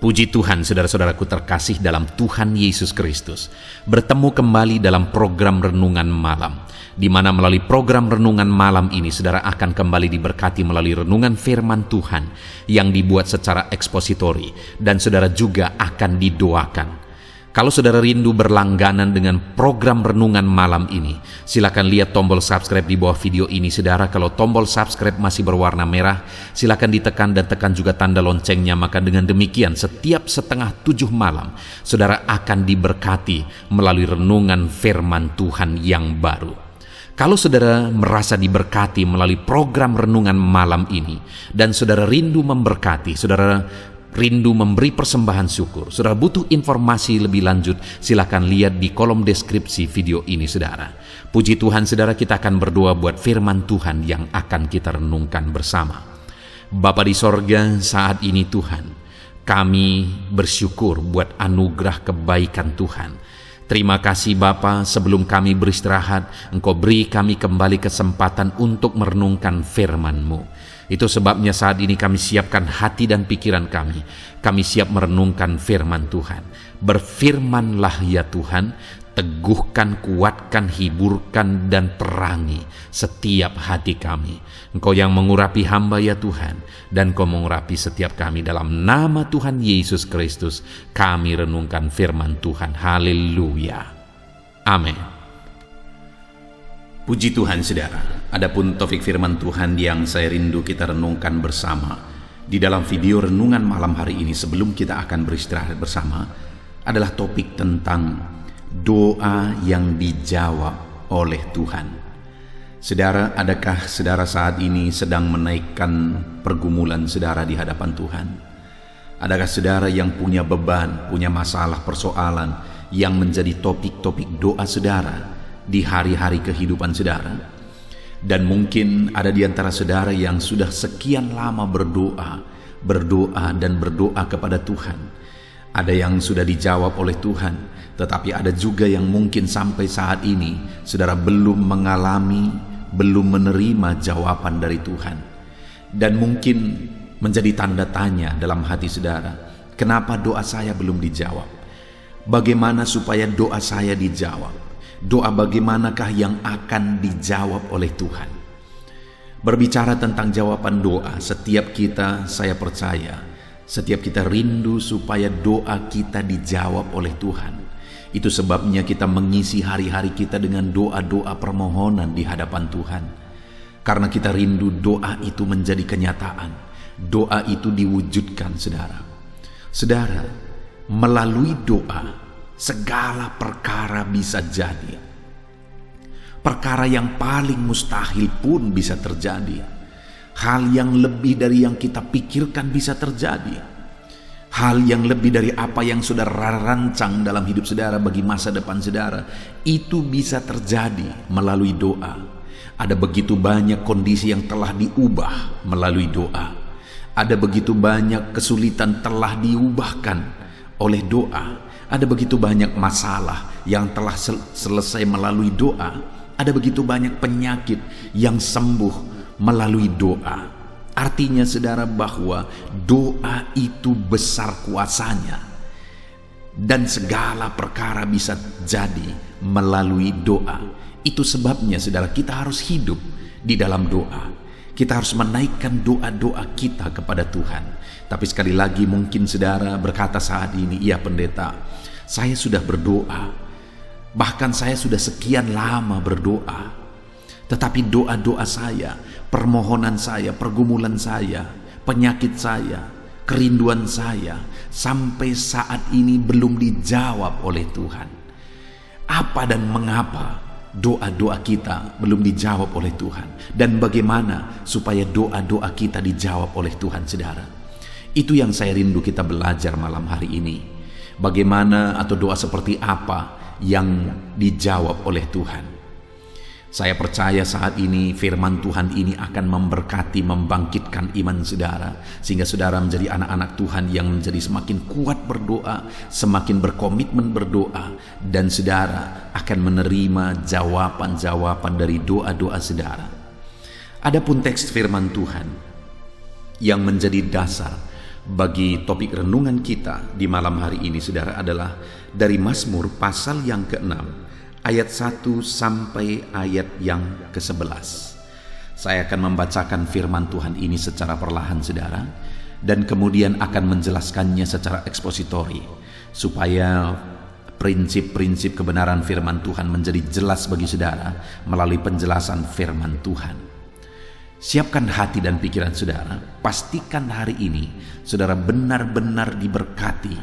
Puji Tuhan, saudara-saudaraku terkasih dalam Tuhan Yesus Kristus. Bertemu kembali dalam program Renungan Malam, di mana melalui program Renungan Malam ini, saudara akan kembali diberkati melalui renungan firman Tuhan yang dibuat secara ekspositori, dan saudara juga akan didoakan. Kalau saudara rindu berlangganan dengan program Renungan Malam ini, silakan lihat tombol subscribe di bawah video ini, saudara. Kalau tombol subscribe masih berwarna merah, silakan ditekan dan tekan juga tanda loncengnya. Maka dengan demikian, setiap 6:30 malam, saudara akan diberkati melalui renungan firman Tuhan yang baru. Kalau saudara merasa diberkati melalui program Renungan Malam ini, dan saudara rindu memberkati, saudara rindu memberi persembahan syukur, saudara butuh informasi lebih lanjut, silakan lihat di kolom deskripsi video ini, saudara. Puji Tuhan, saudara, kita akan berdoa buat firman Tuhan yang akan kita renungkan bersama. Bapa di sorga, saat ini Tuhan, kami bersyukur buat anugerah kebaikan Tuhan. Terima kasih Bapa, sebelum kami beristirahat, Engkau beri kami kembali kesempatan untuk merenungkan firman-Mu. Itu sebabnya saat ini kami siapkan hati dan pikiran kami. Kami siap merenungkan firman Tuhan. Berfirmanlah ya Tuhan, teguhkan, kuatkan, hiburkan, dan perangi setiap hati kami. Engkau yang mengurapi hamba ya Tuhan, dan Engkau mengurapi setiap kami. Dalam nama Tuhan Yesus Kristus, kami renungkan firman Tuhan. Haleluya. Amin. Puji Tuhan, saudara. Adapun topik firman Tuhan yang saya rindu kita renungkan bersama di dalam video renungan malam hari ini, sebelum kita akan beristirahat bersama, adalah topik tentang doa yang dijawab oleh Tuhan. Saudara, adakah saudara saat ini sedang menaikkan pergumulan saudara di hadapan Tuhan? Adakah saudara yang punya beban, punya masalah, persoalan yang menjadi topik-topik doa saudara di hari-hari kehidupan saudara? Dan mungkin ada di antara saudara yang sudah sekian lama berdoa dan berdoa kepada Tuhan. Ada yang sudah dijawab oleh Tuhan, tetapi ada juga yang mungkin sampai saat ini saudara belum mengalami, belum menerima jawaban dari Tuhan. Dan mungkin menjadi tanda tanya dalam hati saudara, kenapa doa saya belum dijawab? Bagaimana supaya doa saya dijawab? Doa bagaimanakah yang akan dijawab oleh Tuhan? Berbicara tentang jawaban doa, setiap kita, saya percaya, setiap kita rindu supaya doa kita dijawab oleh Tuhan. Itu sebabnya kita mengisi hari-hari kita dengan doa-doa permohonan di hadapan Tuhan. Karena kita rindu doa itu menjadi kenyataan, doa itu diwujudkan, saudara. Saudara, melalui doa, segala perkara bisa jadi. Perkara yang paling mustahil pun bisa terjadi. Hal yang lebih dari yang kita pikirkan bisa terjadi. Hal yang lebih dari apa yang saudara rancang dalam hidup saudara bagi masa depan saudara, itu bisa terjadi melalui doa. Ada begitu banyak kondisi yang telah diubah melalui doa. Ada begitu banyak kesulitan telah diubahkan oleh doa. Ada begitu banyak masalah yang telah selesai melalui doa. Ada begitu banyak penyakit yang sembuh melalui doa. Artinya saudara bahwa doa itu besar kuasanya. Dan segala perkara bisa jadi melalui doa. Itu sebabnya saudara, kita harus hidup di dalam doa. Kita harus menaikkan doa-doa kita kepada Tuhan. Tapi sekali lagi mungkin saudara berkata saat ini, iya pendeta, saya sudah berdoa, bahkan saya sudah sekian lama berdoa, tetapi doa-doa saya, permohonan saya, pergumulan saya, penyakit saya, kerinduan saya, sampai saat ini belum dijawab oleh Tuhan. Apa dan mengapa doa-doa kita belum dijawab oleh Tuhan? Dan bagaimana supaya doa-doa kita dijawab oleh Tuhan, saudara? Itu yang saya rindu kita belajar malam hari ini. Bagaimana atau doa seperti apa yang dijawab oleh Tuhan? Saya percaya saat ini firman Tuhan ini akan memberkati, membangkitkan iman saudara, sehingga saudara menjadi anak-anak Tuhan yang menjadi semakin kuat berdoa, semakin berkomitmen berdoa, dan saudara akan menerima jawaban-jawaban dari doa-doa saudara. Adapun teks firman Tuhan yang menjadi dasar bagi topik renungan kita di malam hari ini, saudara, adalah dari Mazmur pasal yang ke-6, ayat 1 sampai ayat yang ke-11. Saya akan membacakan firman Tuhan ini secara perlahan, saudara, dan kemudian akan menjelaskannya secara ekspositori, supaya prinsip-prinsip kebenaran firman Tuhan menjadi jelas bagi saudara melalui penjelasan firman Tuhan. Siapkan hati dan pikiran saudara, pastikan hari ini saudara benar-benar diberkati,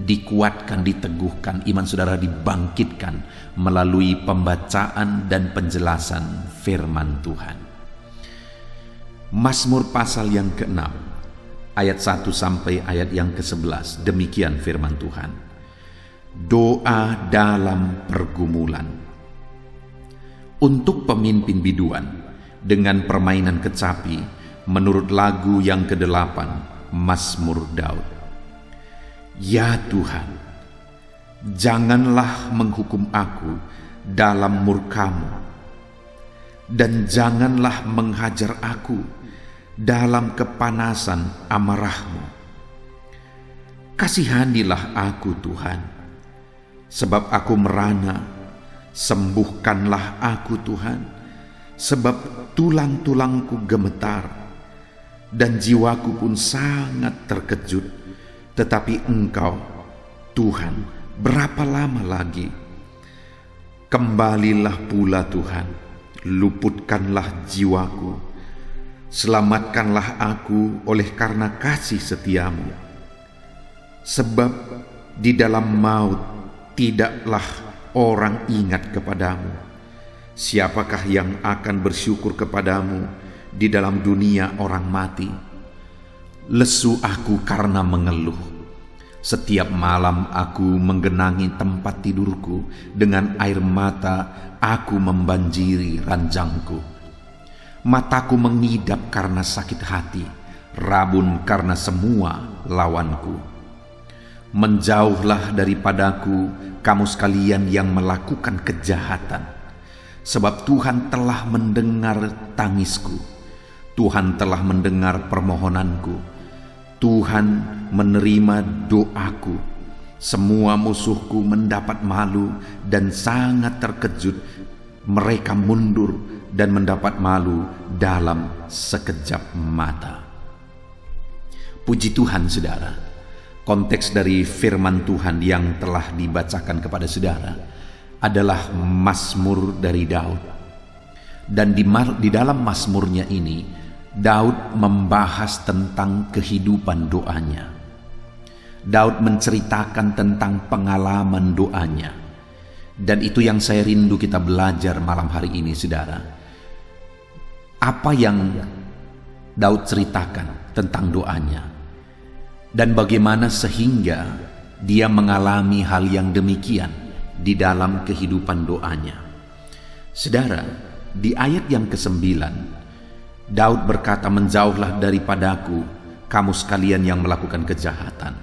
dikuatkan, diteguhkan, iman saudara dibangkitkan melalui pembacaan dan penjelasan firman Tuhan. Mazmur pasal yang ke-6, ayat 1 sampai ayat yang ke-11, demikian firman Tuhan. Doa dalam pergumulan. Untuk pemimpin biduan, dengan permainan kecapi, menurut lagu yang ke-8, Mazmur Daud. Ya Tuhan, janganlah menghukum aku dalam murka-Mu, dan janganlah menghajar aku dalam kepanasan amarah-Mu. Kasihanilah aku, Tuhan, sebab aku merana. Sembuhkanlah aku, Tuhan, sebab tulang-tulangku gemetar, dan jiwaku pun sangat terkejut. Tetapi Engkau, Tuhan, berapa lama lagi? Kembalilah pula, Tuhan, luputkanlah jiwaku, selamatkanlah aku oleh karena kasih setia-Mu. Sebab di dalam maut tidaklah orang ingat kepadamu. Siapakah yang akan bersyukur kepadamu di dalam dunia orang mati? Lesu aku karena mengeluh. Setiap malam aku menggenangi tempat tidurku, dengan air mata aku membanjiri ranjangku. Mataku mengidap karena sakit hati, rabun karena semua lawanku. Menjauhlah daripadaku kamu sekalian yang melakukan kejahatan. Sebab Tuhan telah mendengar tangisku, Tuhan telah mendengar permohonanku, Tuhan menerima doaku. Semua musuhku mendapat malu dan sangat terkejut. Mereka mundur dan mendapat malu dalam sekejap mata. Puji Tuhan, saudara. Konteks dari firman Tuhan yang telah dibacakan kepada saudara adalah Mazmur dari Daud. Dan di dalam Mazmurnya ini, Daud membahas tentang kehidupan doanya. Daud menceritakan tentang pengalaman doanya. Dan itu yang saya rindu kita belajar malam hari ini, saudara. Apa yang Daud ceritakan tentang doanya, dan bagaimana sehingga dia mengalami hal yang demikian di dalam kehidupan doanya. Saudara, di ayat yang ke-9, Daud berkata, menjauhlah daripadaku kamu sekalian yang melakukan kejahatan,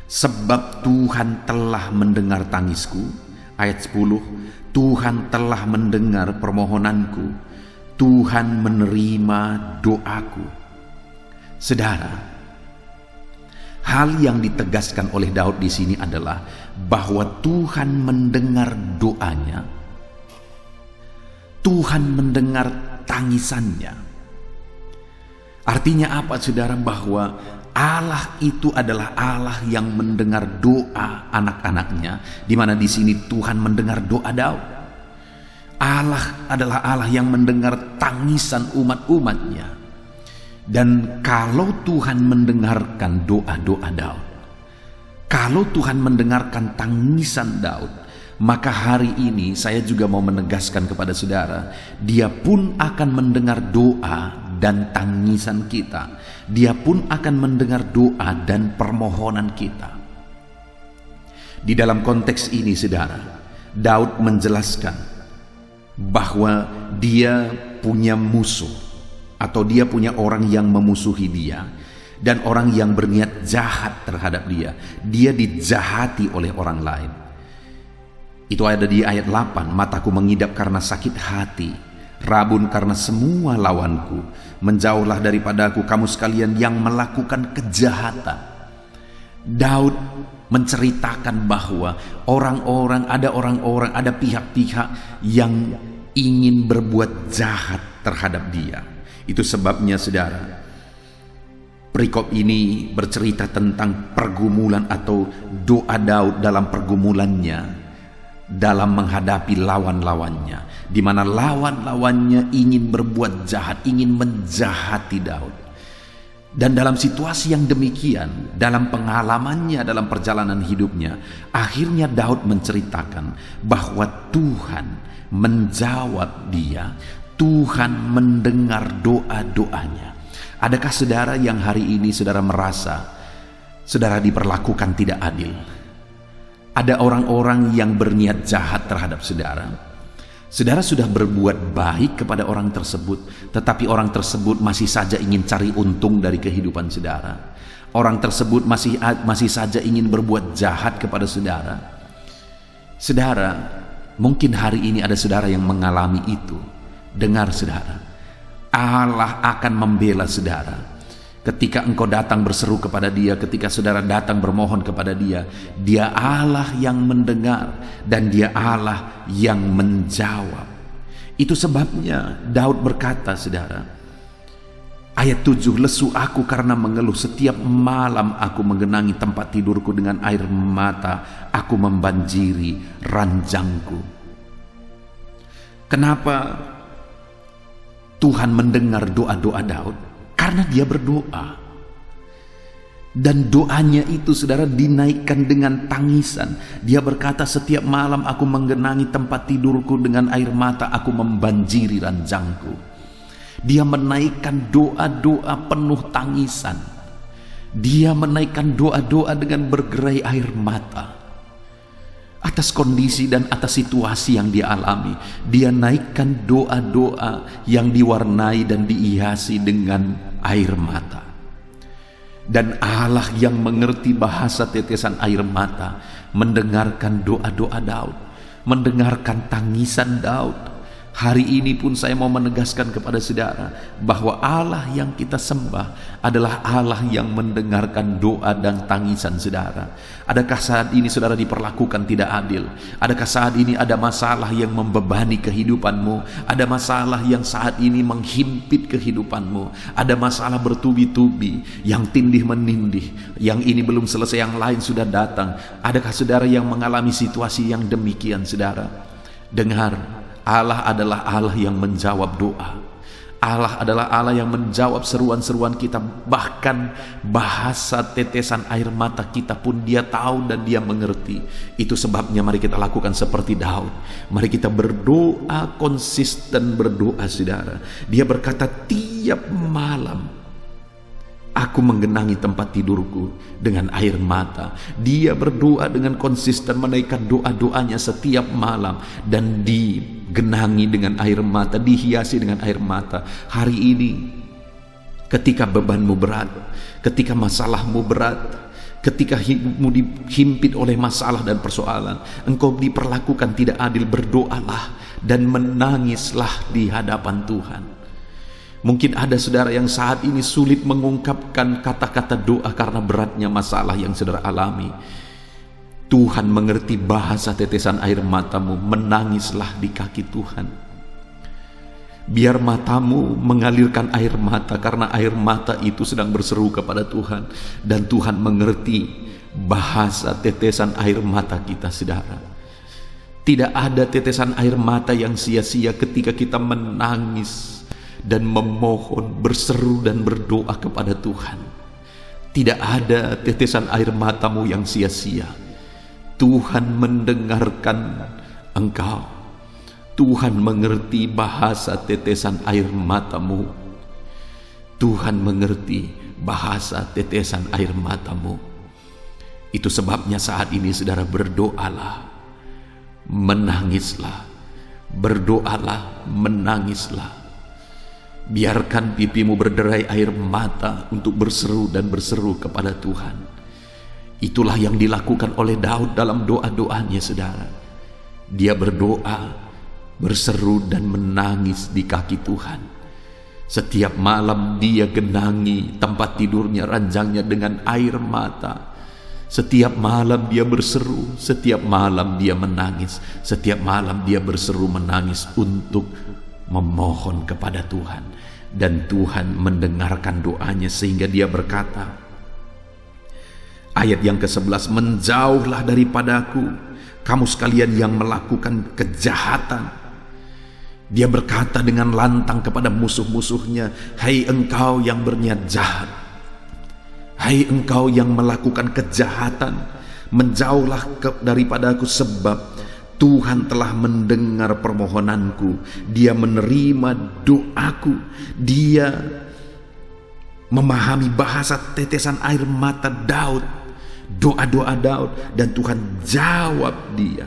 sebab Tuhan telah mendengar tangisku. Ayat 10, Tuhan telah mendengar permohonanku, Tuhan menerima doaku. Saudara, hal yang ditegaskan oleh Daud di sini adalah bahwa Tuhan mendengar doanya, Tuhan mendengar tangisannya. Artinya apa, saudara? Bahwa Allah itu adalah Allah yang mendengar doa anak-anaknya, di mana di sini Tuhan mendengar doa Daud. Allah adalah Allah yang mendengar tangisan umat-umatnya. Dan kalau Tuhan mendengarkan doa-doa Daud, kalau Tuhan mendengarkan tangisan Daud, maka hari ini saya juga mau menegaskan kepada saudara, Dia pun akan mendengar doa dan tangisan kita. Dia pun akan mendengar doa dan permohonan kita. Di dalam konteks ini, saudara, Daud menjelaskan bahwa dia punya musuh, atau dia punya orang yang memusuhi dia, dan orang yang berniat jahat terhadap dia. Dia dijahati oleh orang lain. Itu ada di ayat 8, mataku mengidap karena sakit hati, rabun karena semua lawanku. Menjauhlah daripadaku kamu sekalian yang melakukan kejahatan. Daud menceritakan bahwa orang-orang, ada pihak-pihak yang ingin berbuat jahat terhadap dia. Itu sebabnya saudara, perikop ini bercerita tentang pergumulan atau doa Daud dalam pergumulannya dalam menghadapi lawan-lawannya, di mana lawan-lawannya ingin berbuat jahat, ingin menjahati Daud. Dan dalam situasi yang demikian, dalam pengalamannya, dalam perjalanan hidupnya, akhirnya Daud menceritakan bahwa Tuhan menjawab dia, Tuhan mendengar doa-doanya. Adakah saudara yang hari ini saudara merasa saudara diperlakukan tidak adil? Ada orang-orang yang berniat jahat terhadap saudara. Saudara sudah berbuat baik kepada orang tersebut, tetapi orang tersebut masih saja ingin cari untung dari kehidupan saudara. Orang tersebut masih saja ingin berbuat jahat kepada saudara. Saudara, mungkin hari ini ada saudara yang mengalami itu. Dengar saudara, Allah akan membela saudara. Ketika engkau datang berseru kepada dia, ketika saudara datang bermohon kepada dia, dia Allah yang mendengar dan dia Allah yang menjawab. Itu sebabnya Daud berkata saudara, ayat 7, lesu aku karena mengeluh, setiap malam aku menggenangi tempat tidurku, dengan air mata aku membanjiri ranjangku. Kenapa Tuhan mendengar doa-doa Daud? Karena dia berdoa. Dan doanya itu saudara dinaikkan dengan tangisan. Dia berkata, setiap malam aku menggenangi tempat tidurku, dengan air mata aku membanjiri ranjangku. Dia menaikkan doa-doa penuh tangisan. Dia menaikkan doa-doa dengan bergerai air mata. Atas kondisi dan atas situasi yang dia alami, dia naikkan doa-doa yang diwarnai dan dihiasi dengan air mata. Dan Allah yang mengerti bahasa tetesan air mata mendengarkan doa-doa Daud, mendengarkan tangisan Daud. Hari ini pun saya mau menegaskan kepada saudara bahwa Allah yang kita sembah adalah Allah yang mendengarkan doa dan tangisan saudara. Adakah saat ini saudara diperlakukan tidak adil? Adakah saat ini ada masalah yang membebani kehidupanmu? Ada masalah yang saat ini menghimpit kehidupanmu? Ada masalah bertubi-tubi yang tindih menindih, yang ini belum selesai, yang lain sudah datang. Adakah saudara yang mengalami situasi yang demikian saudara? Dengar, Allah adalah Allah yang menjawab doa. Allah adalah Allah yang menjawab seruan-seruan kita. Bahkan bahasa tetesan air mata kita pun dia tahu dan dia mengerti. Itu sebabnya mari kita lakukan seperti Daud. Mari kita berdoa, konsisten berdoa saudara. Dia berkata, tiap malam aku menggenangi tempat tidurku dengan air mata. Dia berdoa dengan konsisten, menaikkan doa-doanya setiap malam, dan digenangi dengan air mata, dihiasi dengan air mata. Hari ini ketika bebanmu berat, ketika masalahmu berat, ketika hidupmu dihimpit oleh masalah dan persoalan, engkau diperlakukan tidak adil, berdoalah dan menangislah di hadapan Tuhan. Mungkin ada saudara yang saat ini sulit mengungkapkan kata-kata doa karena beratnya masalah yang saudara alami. Tuhan mengerti bahasa tetesan air matamu. Menangislah di kaki Tuhan. Biar matamu mengalirkan air mata, karena air mata itu sedang berseru kepada Tuhan. Dan Tuhan mengerti bahasa tetesan air mata kita saudara. Tidak ada tetesan air mata yang sia-sia ketika kita menangis dan memohon, berseru dan berdoa kepada Tuhan. Tidak ada tetesan air matamu yang sia-sia. Tuhan mendengarkan engkau. Tuhan mengerti bahasa tetesan air matamu. Tuhan mengerti bahasa tetesan air matamu. Itu sebabnya saat ini saudara berdoalah, menangislah. Berdoalah, menangislah. Biarkan pipimu berderai air mata untuk berseru dan berseru kepada Tuhan. Itulah yang dilakukan oleh Daud dalam doa-doanya saudara. Dia berdoa, berseru dan menangis di kaki Tuhan. Setiap malam dia genangi tempat tidurnya, ranjangnya dengan air mata. Setiap malam dia berseru, setiap malam dia menangis, setiap malam dia berseru menangis untuk memohon kepada Tuhan. Dan Tuhan mendengarkan doanya sehingga dia berkata, ayat yang ke-11, menjauhlah daripadaku kamu sekalian yang melakukan kejahatan. Dia berkata dengan lantang kepada musuh-musuhnya, hai engkau yang berniat jahat, hai engkau yang melakukan kejahatan, menjauhlah daripadaku, sebab Tuhan telah mendengar permohonanku, Dia menerima doaku, Dia memahami bahasa tetesan air mata Daud, doa-doa Daud, dan Tuhan jawab dia.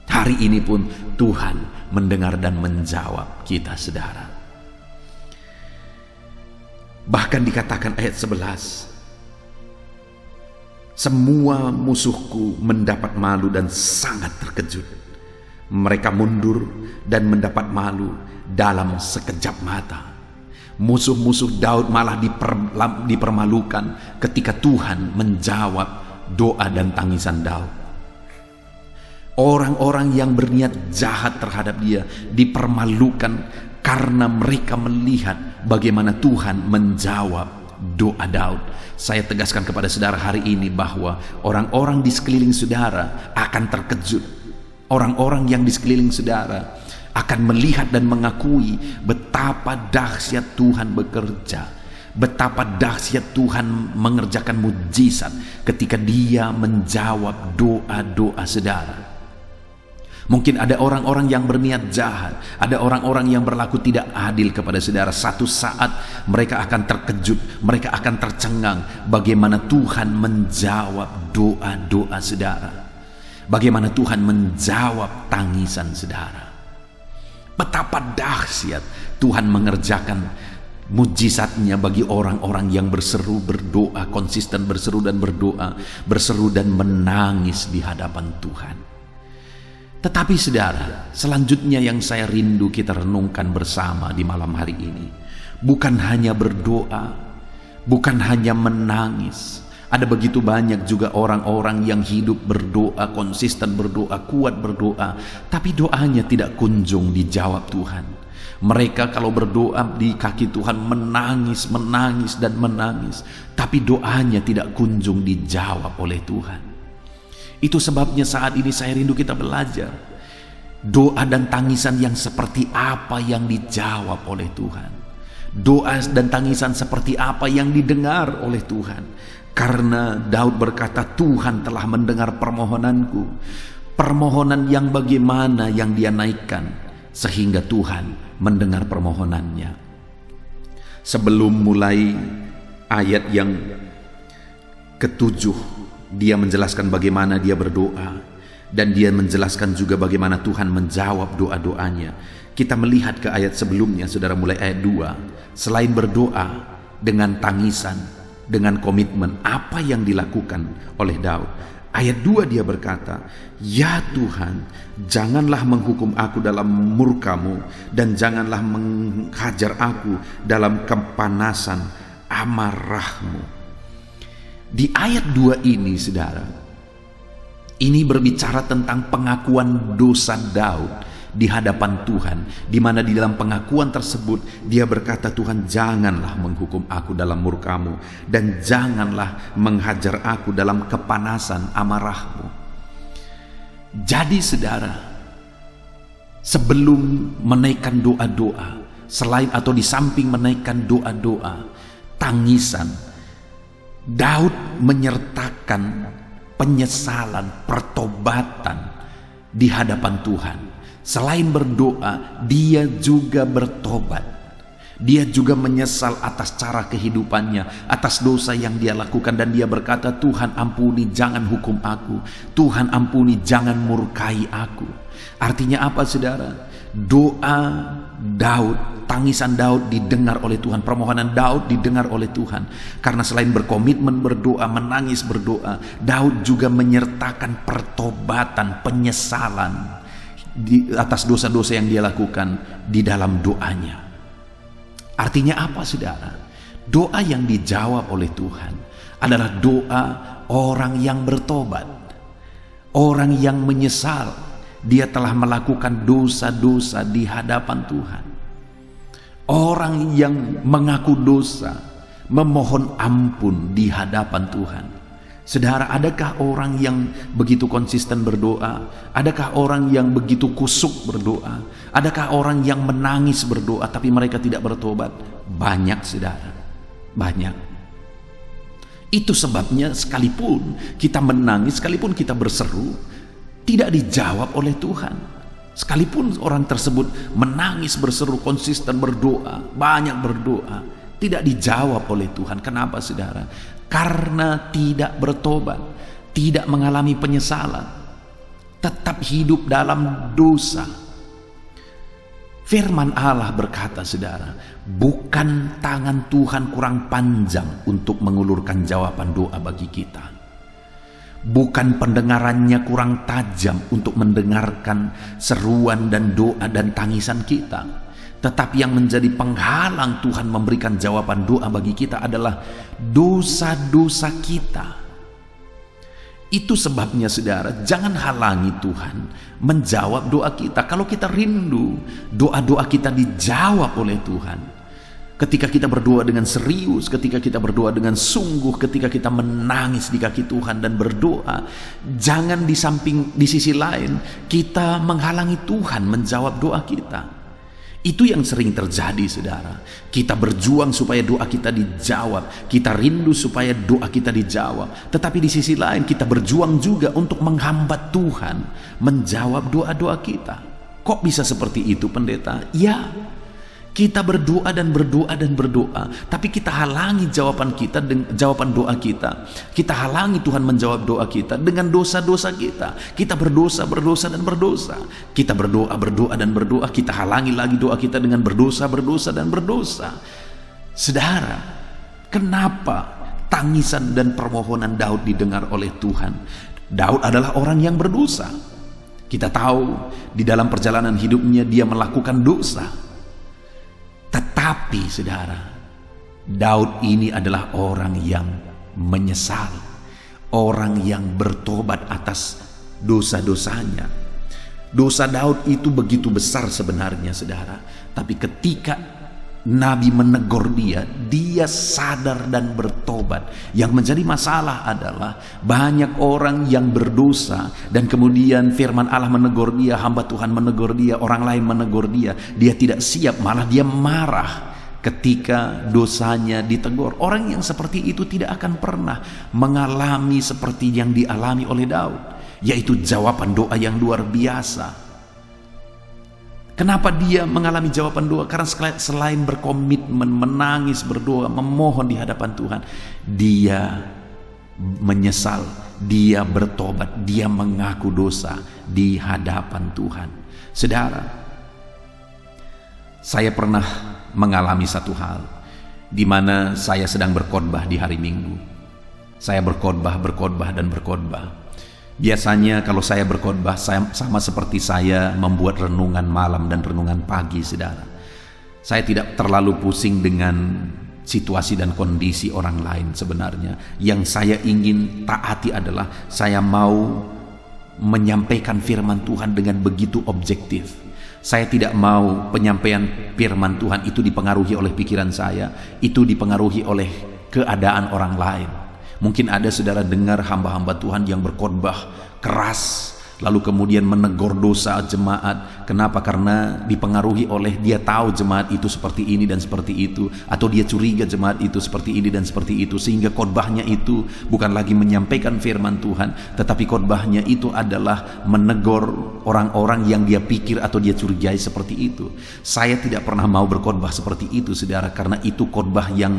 Hari ini pun Tuhan mendengar dan menjawab kita, saudara. Bahkan dikatakan ayat 11, semua musuhku mendapat malu dan sangat terkejut. Mereka mundur dan mendapat malu dalam sekejap mata. Musuh-musuh Daud malah dipermalukan ketika Tuhan menjawab doa dan tangisan Daud. Orang-orang yang berniat jahat terhadap dia dipermalukan karena mereka melihat bagaimana Tuhan menjawab doa Daud. Saya tegaskan kepada saudara hari ini bahwa orang-orang di sekeliling saudara akan terkejut. Orang-orang yang di sekeliling saudara akan melihat dan mengakui betapa dahsyat Tuhan bekerja, betapa dahsyat Tuhan mengerjakan mujizat ketika Dia menjawab doa-doa saudara. Mungkin ada orang-orang yang berniat jahat, ada orang-orang yang berlaku tidak adil kepada saudara. Satu saat mereka akan terkejut, mereka akan tercengang bagaimana Tuhan menjawab doa-doa saudara, bagaimana Tuhan menjawab tangisan saudara. Betapa dahsyat Tuhan mengerjakan mujizatnya bagi orang-orang yang berseru, berdoa, konsisten berseru dan berdoa, berseru dan menangis di hadapan Tuhan. Tetapi saudara, selanjutnya yang saya rindu kita renungkan bersama di malam hari ini, bukan hanya berdoa, bukan hanya menangis. Ada begitu banyak juga orang-orang yang hidup berdoa, konsisten berdoa, kuat berdoa, tapi doanya tidak kunjung dijawab Tuhan. Mereka kalau berdoa di kaki Tuhan menangis, menangis dan menangis, tapi doanya tidak kunjung dijawab oleh Tuhan. Itu sebabnya saat ini saya rindu kita belajar doa dan tangisan yang seperti apa yang dijawab oleh Tuhan. Doa dan tangisan seperti apa yang didengar oleh Tuhan. Karena Daud berkata, Tuhan telah mendengar permohonanku. Permohonan yang bagaimana yang dia naikkan sehingga Tuhan mendengar permohonannya. Sebelum mulai ayat yang ke-7, dia menjelaskan bagaimana dia berdoa, dan dia menjelaskan juga bagaimana Tuhan menjawab doa-doanya. Kita melihat ke ayat sebelumnya, saudara, mulai ayat 2. Selain berdoa dengan tangisan, dengan komitmen, apa yang dilakukan oleh Daud? Ayat 2 dia berkata, ya Tuhan, janganlah menghukum aku dalam murka-Mu, dan janganlah menghajar aku dalam kepanasan amarah-Mu. Di ayat 2 ini, saudara, ini berbicara tentang pengakuan dosa Daud di hadapan Tuhan, di mana di dalam pengakuan tersebut dia berkata, Tuhan, janganlah menghukum aku dalam murka-Mu, dan janganlah menghajar aku dalam kepanasan amarah-Mu. Jadi saudara, sebelum menaikkan doa-doa, selain atau di samping menaikkan doa-doa, tangisan, Daud menyertakan penyesalan, pertobatan di hadapan Tuhan. Selain berdoa, dia juga bertobat. Dia juga menyesal atas cara kehidupannya, atas dosa yang dia lakukan, dan dia berkata, Tuhan ampuni, jangan hukum aku. Tuhan ampuni, jangan murkai aku. Artinya apa, saudara? Doa Daud, tangisan Daud didengar oleh Tuhan, permohonan Daud didengar oleh Tuhan. Karena selain berkomitmen berdoa, menangis berdoa, Daud juga menyertakan pertobatan, penyesalan di atas dosa-dosa yang dia lakukan di dalam doanya. Artinya apa, saudara? Doa yang dijawab oleh Tuhan adalah doa orang yang bertobat, orang yang menyesal dia telah melakukan dosa-dosa di hadapan Tuhan. Orang yang mengaku dosa, memohon ampun di hadapan Tuhan. Saudara, adakah orang yang begitu konsisten berdoa? Adakah orang yang begitu kusuk berdoa? Adakah orang yang menangis berdoa tapi mereka tidak bertobat? Banyak, saudara, banyak. Itu sebabnya sekalipun kita menangis, sekalipun kita berseru, tidak dijawab oleh Tuhan. Sekalipun orang tersebut menangis, berseru, konsisten berdoa, banyak berdoa, tidak dijawab oleh Tuhan. Kenapa, saudara? Karena tidak bertobat, tidak mengalami penyesalan, tetap hidup dalam dosa. Firman Allah berkata, saudara, bukan tangan Tuhan kurang panjang untuk mengulurkan jawaban doa bagi kita. Bukan pendengarannya kurang tajam untuk mendengarkan seruan dan doa dan tangisan kita. Tetapi yang menjadi penghalang Tuhan memberikan jawaban doa bagi kita adalah dosa-dosa kita. Itu sebabnya, saudara, jangan halangi Tuhan menjawab doa kita. Kalau kita rindu doa-doa kita dijawab oleh Tuhan, ketika kita berdoa dengan serius, ketika kita berdoa dengan sungguh, ketika kita menangis di kaki Tuhan dan berdoa, jangan di sisi lain kita menghalangi Tuhan menjawab doa kita. Itu yang sering terjadi, saudara. Kita berjuang supaya doa kita dijawab, kita rindu supaya doa kita dijawab, tetapi di sisi lain kita berjuang juga untuk menghambat Tuhan menjawab doa-doa kita. Kok bisa seperti itu, pendeta? Ya, kita berdoa dan berdoa dan berdoa, tapi kita halangi jawaban doa kita. Kita halangi Tuhan menjawab doa kita dengan dosa-dosa kita. Kita berdosa dan berdosa. Kita berdoa dan berdoa, kita halangi lagi doa kita dengan berdosa dan berdosa. Saudara, kenapa tangisan dan permohonan Daud didengar oleh Tuhan? Daud adalah orang yang berdosa. Kita tahu di dalam perjalanan hidupnya dia melakukan dosa. Tetapi, saudara, Daud ini adalah orang yang menyesal, orang yang bertobat atas dosa-dosanya. Dosa Daud itu begitu besar sebenarnya, saudara. Tapi ketika Nabi menegur dia sadar dan bertobat. Yang menjadi masalah adalah banyak orang yang berdosa dan kemudian firman Allah menegur dia, hamba Tuhan menegur dia, orang lain menegur dia, dia tidak siap, malah dia marah ketika dosanya ditegur. Orang yang seperti itu tidak akan pernah mengalami seperti yang dialami oleh Daud, yaitu jawaban doa yang luar biasa. Kenapa dia mengalami jawaban doa? Karena selain berkomitmen, menangis, berdoa, memohon di hadapan Tuhan, dia menyesal, dia bertobat, dia mengaku dosa di hadapan Tuhan. Saudara, saya pernah mengalami satu hal di mana saya sedang berkhotbah di hari Minggu. Saya berkhotbah dan berkhotbah. Biasanya kalau saya berkhotbah, sama seperti saya membuat renungan malam dan renungan pagi, saudara. Saya tidak terlalu pusing dengan situasi dan kondisi orang lain sebenarnya. Yang saya ingin taati adalah saya mau menyampaikan firman Tuhan dengan begitu objektif. Saya tidak mau penyampaian firman Tuhan itu dipengaruhi oleh pikiran saya, itu dipengaruhi oleh keadaan orang lain. Mungkin ada saudara dengar hamba-hamba Tuhan yang berkhotbah keras, lalu kemudian menegur dosa jemaat. Kenapa? Karena dipengaruhi oleh dia tahu jemaat itu seperti ini dan seperti itu, atau dia curiga jemaat itu seperti ini dan seperti itu, sehingga khotbahnya itu bukan lagi menyampaikan firman Tuhan, tetapi khotbahnya itu adalah menegur orang-orang yang dia pikir atau dia curigai seperti itu. Saya tidak pernah mau berkhotbah seperti itu, saudara, karena itu khotbah yang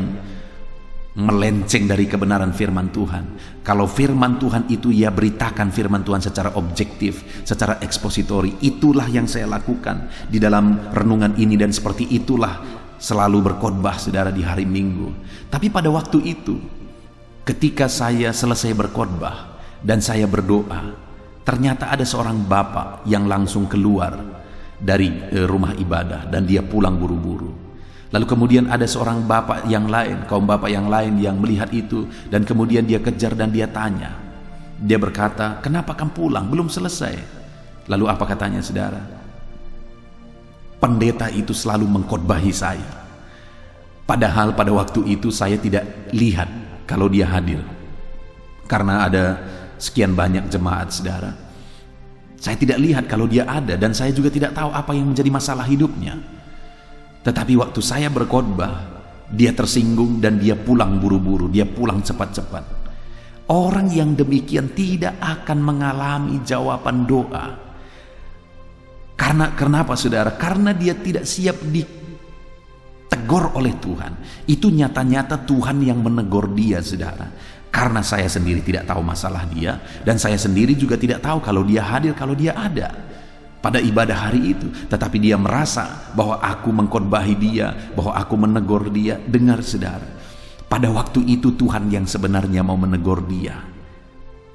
melenceng dari kebenaran firman Tuhan. Kalau firman Tuhan itu ya beritakan firman Tuhan secara objektif, secara ekspositori. Itulah yang saya lakukan di dalam renungan ini, dan seperti itulah selalu berkhotbah, saudara, di hari Minggu. Tapi pada waktu itu, ketika saya selesai berkhotbah dan saya berdoa, ternyata ada seorang bapak yang langsung keluar dari rumah ibadah dan dia pulang buru-buru. Lalu kemudian ada seorang bapak yang lain, kaum bapak yang lain yang melihat itu, dan kemudian dia kejar dan dia tanya. Dia berkata, "Kenapa kamu pulang? Belum selesai." Lalu apa katanya, saudara? Pendeta itu selalu mengkhotbahi saya. Padahal pada waktu itu saya tidak lihat kalau dia hadir. Karena ada sekian banyak jemaat, saudara. Saya tidak lihat kalau dia ada, dan saya juga tidak tahu apa yang menjadi masalah hidupnya. Tetapi waktu saya berkhotbah, dia tersinggung dan dia pulang buru-buru, dia pulang cepat-cepat. Orang yang demikian tidak akan mengalami jawaban doa. Kenapa, saudara? Karena dia tidak siap ditegur oleh Tuhan. Itu nyata-nyata Tuhan yang menegur dia, saudara. Karena saya sendiri tidak tahu masalah dia, dan saya sendiri juga tidak tahu kalau dia hadir, kalau dia ada pada ibadah hari itu. Tetapi dia merasa bahwa aku mengkhotbahi dia, bahwa aku menegur dia. Dengar, saudara, pada waktu itu Tuhan yang sebenarnya mau menegur dia,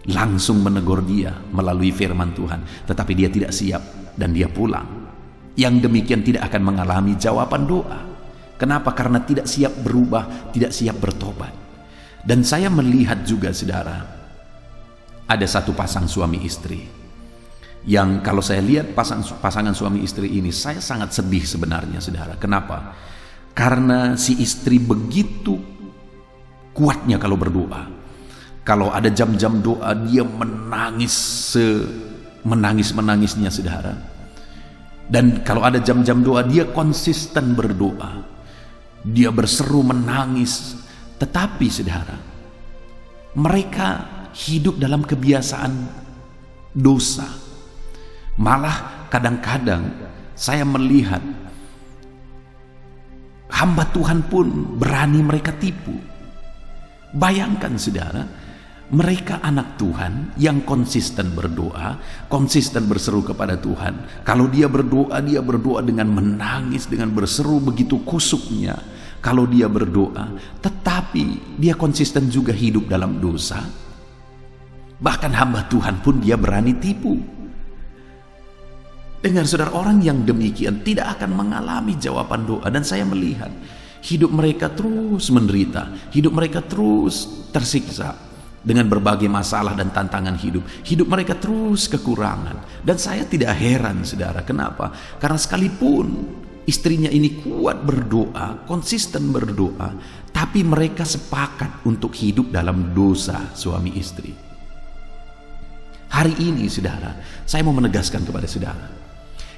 langsung menegur dia melalui firman Tuhan. Tetapi dia tidak siap dan dia pulang. Yang demikian tidak akan mengalami jawaban doa. Kenapa? Karena tidak siap berubah, tidak siap bertobat. Dan saya melihat juga, saudara, ada satu pasang suami istri yang kalau saya lihat pasangan suami istri ini, saya sangat sedih sebenarnya, saudara. Kenapa? Karena si istri begitu kuatnya kalau berdoa. Kalau ada jam-jam doa, dia menangis menangis-menangisnya, saudara. Dan kalau ada jam-jam doa, dia konsisten berdoa. Dia berseru menangis. Tetapi, saudara, mereka hidup dalam kebiasaan dosa. Malah kadang-kadang saya melihat hamba Tuhan pun berani mereka tipu. Bayangkan, saudara, mereka anak Tuhan yang konsisten berdoa, konsisten berseru kepada Tuhan. Kalau dia berdoa dengan menangis, dengan berseru begitu kusuknya. Kalau dia berdoa, tetapi dia konsisten juga hidup dalam dosa. Bahkan hamba Tuhan pun dia berani tipu. Dengar, saudara, orang yang demikian tidak akan mengalami jawaban doa. Dan saya melihat hidup mereka terus menderita, hidup mereka terus tersiksa dengan berbagai masalah dan tantangan hidup. Hidup mereka terus kekurangan. Dan saya tidak heran, saudara. Kenapa? Karena sekalipun istrinya ini kuat berdoa, konsisten berdoa, tapi mereka sepakat untuk hidup dalam dosa suami istri. Hari ini, saudara, saya mau menegaskan kepada saudara,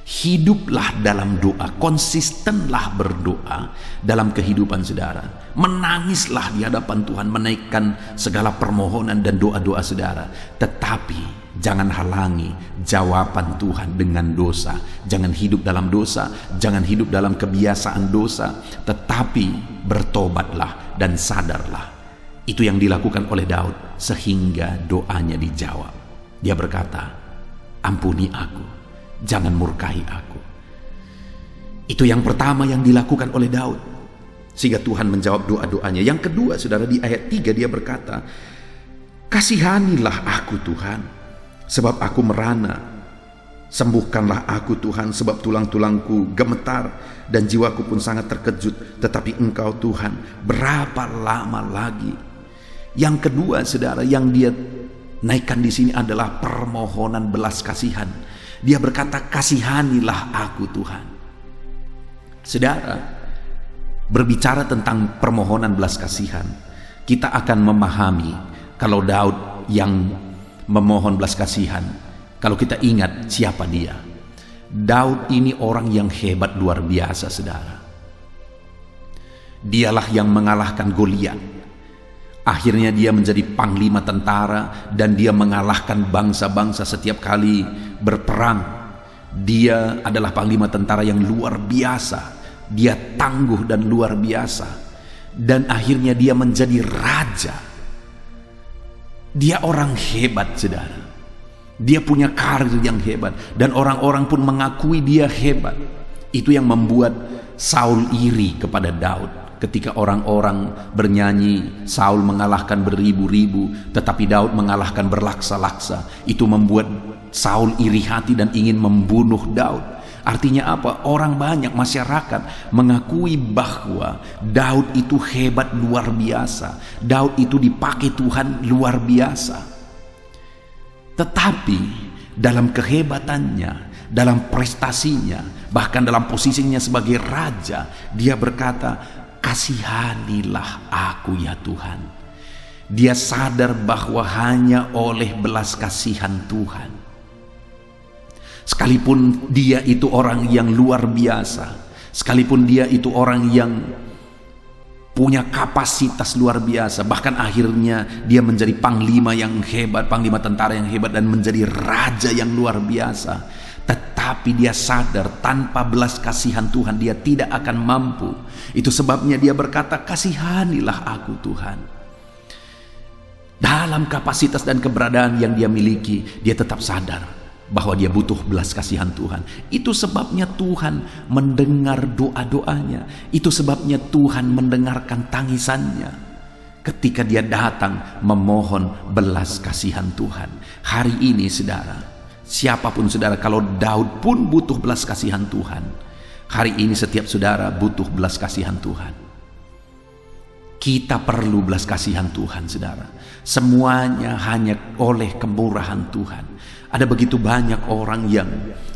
hiduplah dalam doa, konsistenlah berdoa dalam kehidupan saudara. Menangislah di hadapan Tuhan, menaikkan segala permohonan dan doa-doa saudara. Tetapi jangan halangi jawaban Tuhan dengan dosa. Jangan hidup dalam dosa, jangan hidup dalam kebiasaan dosa, tetapi bertobatlah dan sadarlah. Itu yang dilakukan oleh Daud sehingga doanya dijawab. Dia berkata, "Ampuni aku, jangan murkai aku." Itu yang pertama yang dilakukan oleh Daud, sehingga Tuhan menjawab doa-doanya. Yang kedua, saudara, di ayat 3 dia berkata, "Kasihanilah aku, Tuhan, sebab aku merana. Sembuhkanlah aku, Tuhan, sebab tulang-tulangku gemetar dan jiwaku pun sangat terkejut. Tetapi Engkau, Tuhan, berapa lama lagi?" Yang kedua, saudara, yang dia naikkan di sini adalah permohonan belas kasihan. Dia berkata, "Kasihanilah aku, Tuhan." Saudara, berbicara tentang permohonan belas kasihan, kita akan memahami kalau Daud yang memohon belas kasihan, kalau kita ingat siapa dia. Daud ini orang yang hebat luar biasa, saudara. Dialah yang mengalahkan Goliat. Akhirnya dia menjadi panglima tentara dan dia mengalahkan bangsa-bangsa setiap kali berperang. Dia adalah panglima tentara yang luar biasa. Dia tangguh dan luar biasa. Dan akhirnya dia menjadi raja. Dia orang hebat, saudara. Dia punya karir yang hebat dan orang-orang pun mengakui dia hebat. Itu yang membuat Saul iri kepada Daud. Ketika orang-orang bernyanyi, Saul mengalahkan beribu-ribu, tetapi Daud mengalahkan berlaksa-laksa. Itu membuat Saul iri hati dan ingin membunuh Daud. Artinya apa? Orang banyak, masyarakat mengakui bahwa Daud itu hebat luar biasa. Daud itu dipakai Tuhan luar biasa. Tetapi dalam kehebatannya, dalam prestasinya, bahkan dalam posisinya sebagai raja, dia berkata, "Kasihanilah aku ya Tuhan." Dia sadar bahwa hanya oleh belas kasihan Tuhan, sekalipun dia itu orang yang luar biasa, sekalipun dia itu orang yang punya kapasitas luar biasa, bahkan akhirnya dia menjadi panglima yang hebat, panglima tentara yang hebat, dan menjadi raja yang luar biasa, tetapi dia sadar tanpa belas kasihan Tuhan dia tidak akan mampu. Itu sebabnya dia berkata, "Kasihanilah aku Tuhan." Dalam kapasitas dan keberadaan yang dia miliki, dia tetap sadar bahwa dia butuh belas kasihan Tuhan. Itu sebabnya Tuhan mendengar doa-doanya. Itu sebabnya Tuhan mendengarkan tangisannya ketika dia datang memohon belas kasihan Tuhan. Hari ini saudara, siapapun saudara, kalau Daud pun butuh belas kasihan Tuhan, hari ini setiap saudara butuh belas kasihan Tuhan. Kita perlu belas kasihan Tuhan, saudara. Semuanya hanya oleh kemurahan Tuhan. Ada begitu banyak orang yang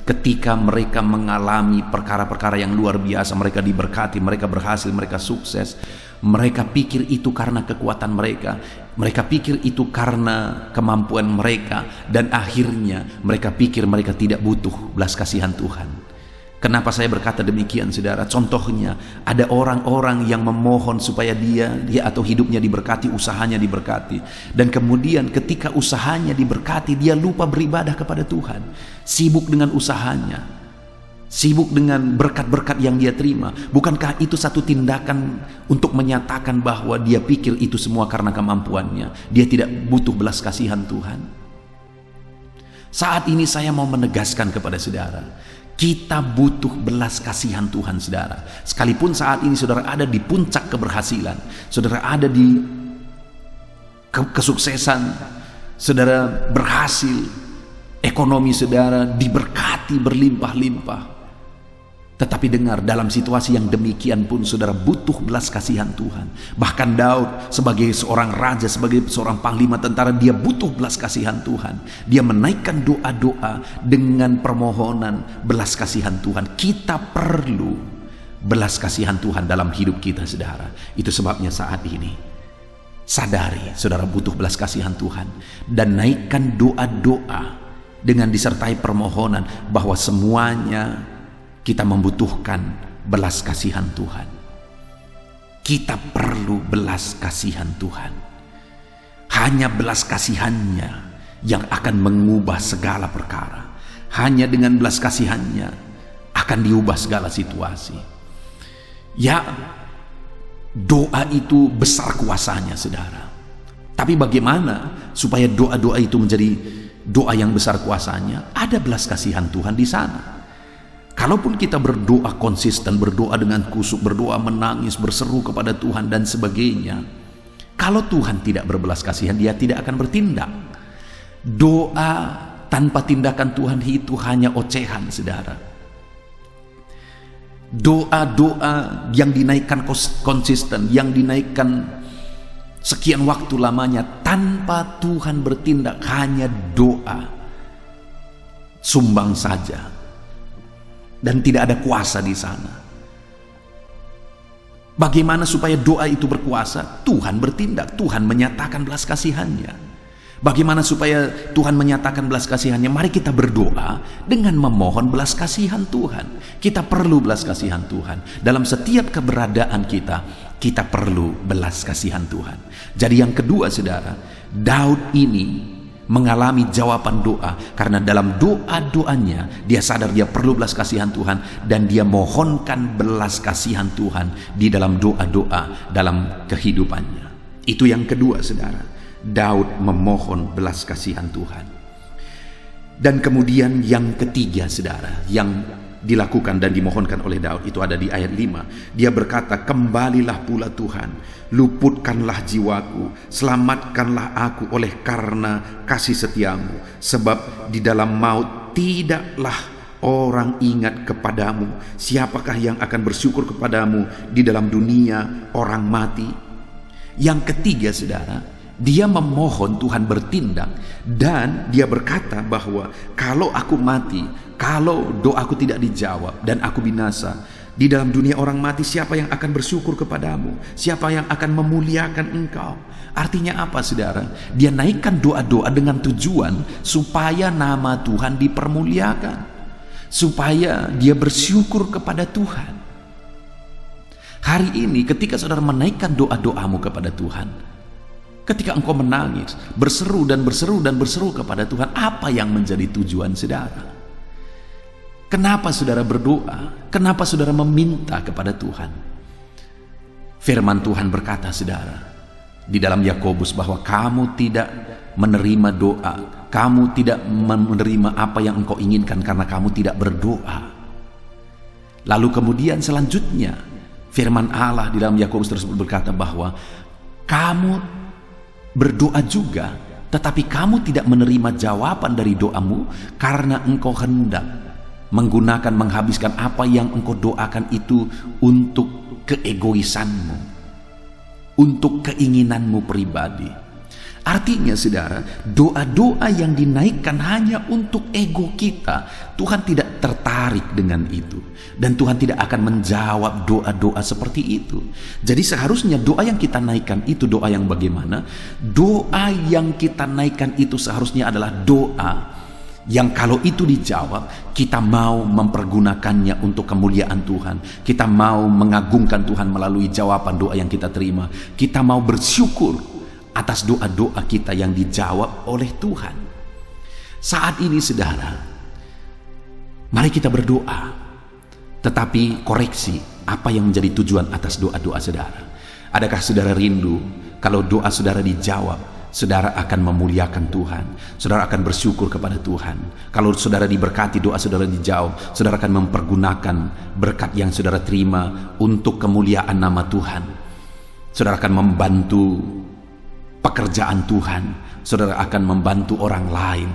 ketika mereka mengalami perkara-perkara yang luar biasa, mereka diberkati, mereka berhasil, mereka sukses, mereka pikir itu karena kekuatan mereka, mereka pikir itu karena kemampuan mereka, dan akhirnya mereka pikir mereka tidak butuh belas kasihan Tuhan. Kenapa saya berkata demikian, saudara? Contohnya, ada orang-orang yang memohon supaya dia atau hidupnya diberkati, usahanya diberkati, dan kemudian ketika usahanya diberkati, dia lupa beribadah kepada Tuhan, sibuk dengan usahanya, sibuk dengan berkat-berkat yang dia terima. Bukankah itu satu tindakan untuk menyatakan bahwa dia pikir itu semua karena kemampuannya, dia tidak butuh belas kasihan Tuhan? Saat ini saya mau menegaskan kepada saudara, kita butuh belas kasihan Tuhan, saudara. Sekalipun saat ini saudara ada di puncak keberhasilan, saudara ada di kesuksesan, saudara berhasil, ekonomi saudara diberkati berlimpah-limpah, tetapi dengar, dalam situasi yang demikian pun saudara butuh belas kasihan Tuhan. Bahkan Daud sebagai seorang raja, sebagai seorang panglima tentara, dia butuh belas kasihan Tuhan. Dia menaikkan doa-doa dengan permohonan belas kasihan Tuhan. Kita perlu belas kasihan Tuhan dalam hidup kita, saudara. Itu sebabnya saat ini sadari saudara butuh belas kasihan Tuhan, dan naikkan doa-doa dengan disertai permohonan bahwa semuanya kita membutuhkan belas kasihan Tuhan. Kita perlu belas kasihan Tuhan. Hanya belas kasihannya yang akan mengubah segala perkara. Hanya dengan belas kasihannya akan diubah segala situasi. Ya, doa itu besar kuasanya, saudara. Tapi bagaimana supaya doa-doa itu menjadi doa yang besar kuasanya? Ada belas kasihan Tuhan di sana. Kalaupun kita berdoa konsisten, berdoa dengan kusuk, berdoa menangis, berseru kepada Tuhan dan sebagainya, kalau Tuhan tidak berbelas kasihan, dia tidak akan bertindak. Doa tanpa tindakan Tuhan itu hanya ocehan, saudara. Doa-doa yang dinaikkan konsisten, yang dinaikkan sekian waktu lamanya tanpa Tuhan bertindak, hanya doa sumbang saja. Dan tidak ada kuasa di sana. Bagaimana supaya doa itu berkuasa? Tuhan bertindak, Tuhan menyatakan belas kasihannya. Bagaimana supaya Tuhan menyatakan belas kasihannya? Mari kita berdoa dengan memohon belas kasihan Tuhan. Kita perlu belas kasihan Tuhan. Dalam setiap keberadaan kita perlu belas kasihan Tuhan. Jadi yang kedua, saudara, Daud ini mengalami jawaban doa karena dalam doa-doanya dia sadar dia perlu belas kasihan Tuhan, dan dia mohonkan belas kasihan Tuhan di dalam doa-doa dalam kehidupannya. Itu yang kedua, saudara. Daud memohon belas kasihan Tuhan. Dan kemudian yang ketiga, saudara, yang dilakukan dan dimohonkan oleh Daud itu ada di ayat 5. Dia berkata, "Kembalilah pula Tuhan, luputkanlah jiwaku, selamatkanlah aku oleh karena kasih setiamu, sebab di dalam maut tidaklah orang ingat kepadamu, siapakah yang akan bersyukur kepadamu di dalam dunia orang mati? Yang ketiga, saudara, dia memohon Tuhan bertindak, dan dia berkata bahwa kalau aku mati, kalau doaku tidak dijawab dan aku binasa di dalam dunia orang mati, siapa yang akan bersyukur kepadamu? Siapa yang akan memuliakan engkau? Artinya apa, saudara? Dia naikkan doa-doa dengan tujuan supaya nama Tuhan dipermuliakan, supaya dia bersyukur kepada Tuhan. Hari ini ketika saudara menaikkan doa-doamu kepada Tuhan, ketika engkau menangis, berseru dan berseru dan berseru kepada Tuhan, apa yang menjadi tujuan saudara? Kenapa saudara berdoa? Kenapa saudara meminta kepada Tuhan? Firman Tuhan berkata, saudara, di dalam Yakobus, bahwa kamu tidak menerima doa, kamu tidak menerima apa yang engkau inginkan karena kamu tidak berdoa. Lalu kemudian selanjutnya firman Allah di dalam Yakobus tersebut berkata bahwa kamu berdoa juga, tetapi kamu tidak menerima jawaban dari doamu karena engkau hendak menghabiskan apa yang engkau doakan itu untuk keegoisanmu, untuk keinginanmu pribadi. Artinya, saudara, doa-doa yang dinaikkan hanya untuk ego kita, Tuhan tidak tertarik dengan itu, dan Tuhan tidak akan menjawab doa-doa seperti itu. Jadi seharusnya doa yang kita naikkan itu doa yang bagaimana? Doa yang kita naikkan itu seharusnya adalah doa yang kalau itu dijawab, kita mau mempergunakannya untuk kemuliaan Tuhan. Kita mau mengagungkan Tuhan melalui jawaban doa yang kita terima. Kita mau bersyukur atas doa-doa kita yang dijawab oleh Tuhan. Saat ini, saudara, mari kita berdoa, tetapi koreksi apa yang menjadi tujuan atas doa-doa saudara. Adakah saudara rindu kalau doa saudara dijawab, saudara akan memuliakan Tuhan, saudara akan bersyukur kepada Tuhan? Kalau saudara diberkati, doa saudara dijawab, saudara akan mempergunakan berkat yang saudara terima untuk kemuliaan nama Tuhan. Saudara akan membantu pekerjaan Tuhan, saudara akan membantu orang lain,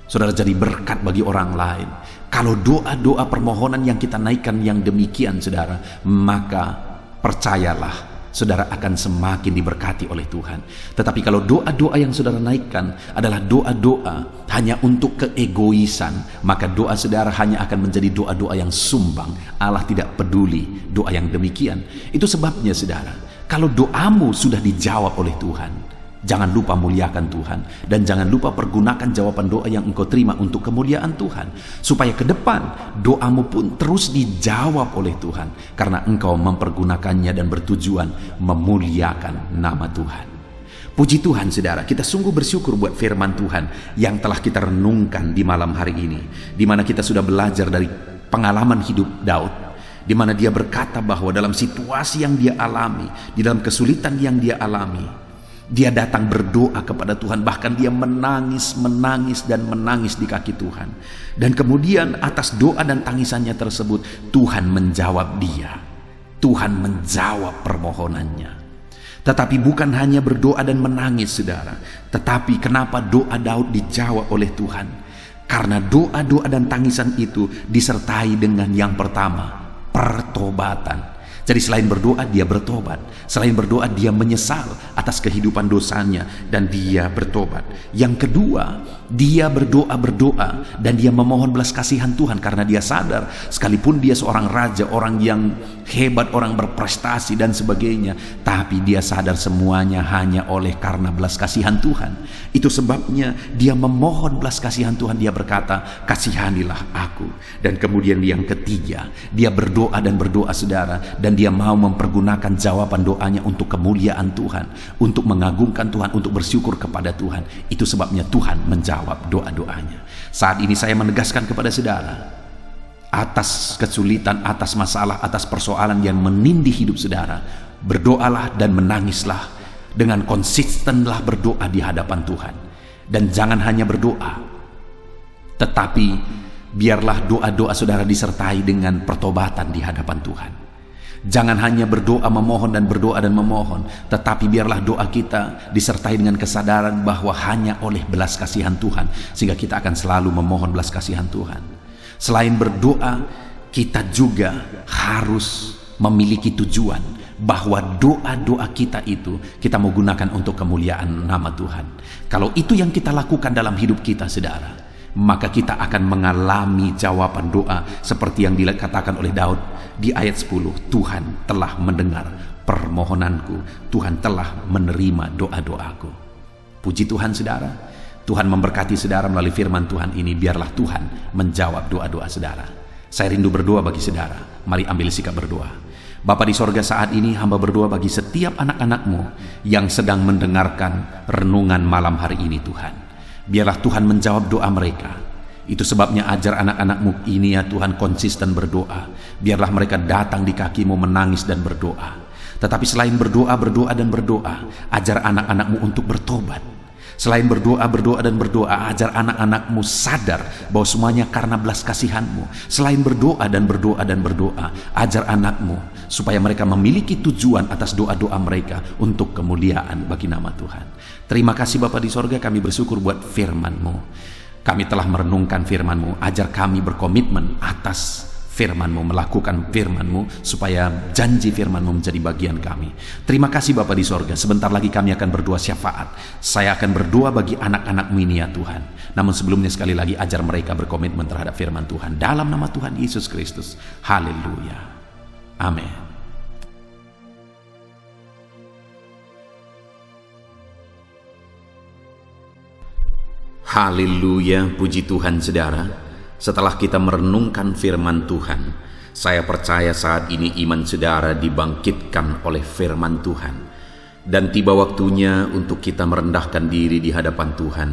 saudara jadi berkat bagi orang lain. Kalau doa-doa permohonan yang kita naikkan yang demikian, saudara, maka percayalah, saudara akan semakin diberkati oleh Tuhan. Tetapi kalau doa-doa yang saudara naikkan adalah doa-doa hanya untuk keegoisan, maka doa saudara hanya akan menjadi doa-doa yang sumbang. Allah tidak peduli doa yang demikian. Itu sebabnya, saudara, kalau doamu sudah dijawab oleh Tuhan, jangan lupa muliakan Tuhan, dan jangan lupa pergunakan jawaban doa yang engkau terima untuk kemuliaan Tuhan, supaya ke depan doamu pun terus dijawab oleh Tuhan, karena engkau mempergunakannya dan bertujuan memuliakan nama Tuhan. Puji Tuhan, saudara, kita sungguh bersyukur buat firman Tuhan yang telah kita renungkan di malam hari ini, di mana kita sudah belajar dari pengalaman hidup Daud, di mana dia berkata bahwa dalam situasi yang dia alami, di dalam kesulitan yang dia alami, dia datang berdoa kepada Tuhan, bahkan dia menangis di kaki Tuhan. Dan kemudian atas doa dan tangisannya tersebut, Tuhan menjawab dia. Tuhan menjawab permohonannya. Tetapi bukan hanya berdoa dan menangis, saudara. Tetapi kenapa doa Daud dijawab oleh Tuhan? Karena doa-doa dan tangisan itu disertai dengan yang pertama, pertobatan. Jadi selain berdoa, dia bertobat. Selain berdoa, dia menyesal atas kehidupan dosanya dan dia bertobat. Yang kedua, dia berdoa dan dia memohon belas kasihan Tuhan, karena dia sadar sekalipun dia seorang raja, orang yang hebat, orang berprestasi dan sebagainya, tapi dia sadar semuanya hanya oleh karena belas kasihan Tuhan. Itu sebabnya dia memohon belas kasihan Tuhan. Dia berkata, kasihanilah aku. Dan kemudian yang ketiga, dia berdoa, saudara, dan dia mau mempergunakan jawaban doanya untuk kemuliaan Tuhan, untuk mengagungkan Tuhan, untuk bersyukur kepada Tuhan. Itu sebabnya Tuhan menjawab doa-doanya. Saat ini saya menegaskan kepada saudara, atas kesulitan, atas masalah, atas persoalan yang menindih hidup saudara, berdoalah dan menangislah, dengan konsistenlah berdoa di hadapan Tuhan. Dan jangan hanya berdoa, tetapi biarlah doa-doa saudara disertai dengan pertobatan di hadapan Tuhan. Jangan hanya berdoa memohon dan berdoa dan memohon, tetapi biarlah doa kita disertai dengan kesadaran bahwa hanya oleh belas kasihan Tuhan, sehingga kita akan selalu memohon belas kasihan Tuhan. Selain berdoa, kita juga harus memiliki tujuan bahwa doa-doa kita itu kita mau gunakan untuk kemuliaan nama Tuhan. Kalau itu yang kita lakukan dalam hidup kita, saudara, maka kita akan mengalami jawaban doa seperti yang dikatakan oleh Daud di ayat 10. Tuhan telah mendengar permohonanku, Tuhan telah menerima doa-doaku. Puji Tuhan, saudara. Tuhan memberkati saudara melalui firman Tuhan ini. Biarlah Tuhan menjawab doa-doa saudara. Saya rindu berdoa bagi saudara. Mari ambil sikap berdoa. Bapa di sorga, saat ini hamba berdoa bagi setiap anak-anak-Mu yang sedang mendengarkan renungan malam hari ini, Tuhan. Biarlah Tuhan menjawab doa mereka. Itu sebabnya ajar anak-anak-Mu ini ya Tuhan konsisten berdoa. Biarlah mereka datang di kaki-Mu menangis dan berdoa. Tetapi selain berdoa dan berdoa, ajar anak-anak-Mu untuk bertobat. Selain berdoa dan berdoa, ajar anak-anak-Mu sadar bahwa semuanya karena belas kasihan-Mu. Selain berdoa dan berdoa, ajar anak-Mu supaya mereka memiliki tujuan atas doa-doa mereka untuk kemuliaan bagi nama Tuhan. Terima kasih Bapa di sorga, kami bersyukur buat firman-Mu. Kami telah merenungkan firman-Mu, ajar kami berkomitmen atas firman-Mu, melakukan firman-Mu supaya janji firman-Mu menjadi bagian kami. Terima kasih Bapa di sorga. Sebentar lagi kami akan berdoa syafaat. Saya akan berdoa bagi anak-anak-Mu ini ya Tuhan. Namun sebelumnya sekali lagi ajar mereka berkomitmen terhadap firman Tuhan. Dalam nama Tuhan Yesus Kristus. Haleluya. Amin. Haleluya, puji Tuhan saudara. Setelah kita merenungkan firman Tuhan, saya percaya saat ini iman saudara dibangkitkan oleh firman Tuhan. Dan tiba waktunya untuk kita merendahkan diri di hadapan Tuhan.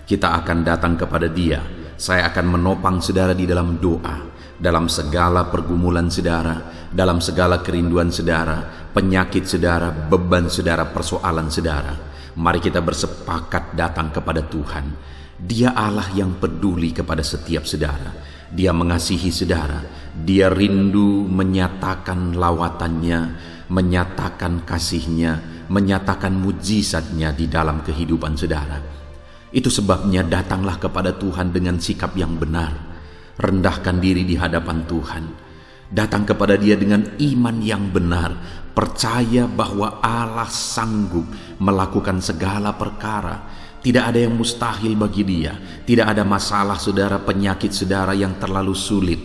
Kita akan datang kepada Dia. Saya akan menopang saudara di dalam doa, dalam segala pergumulan saudara, dalam segala kerinduan saudara, penyakit saudara, beban saudara, persoalan saudara. Mari kita bersepakat datang kepada Tuhan. Dia Allah yang peduli kepada setiap saudara. Dia mengasihi saudara. Dia rindu menyatakan lawatannya, menyatakan kasihnya, menyatakan mujizatnya di dalam kehidupan saudara. Itu sebabnya datanglah kepada Tuhan dengan sikap yang benar. Rendahkan diri di hadapan Tuhan. Datang kepada Dia dengan iman yang benar. Percaya bahwa Allah sanggup melakukan segala perkara. Tidak ada yang mustahil bagi Dia. Tidak ada masalah saudara, penyakit saudara yang terlalu sulit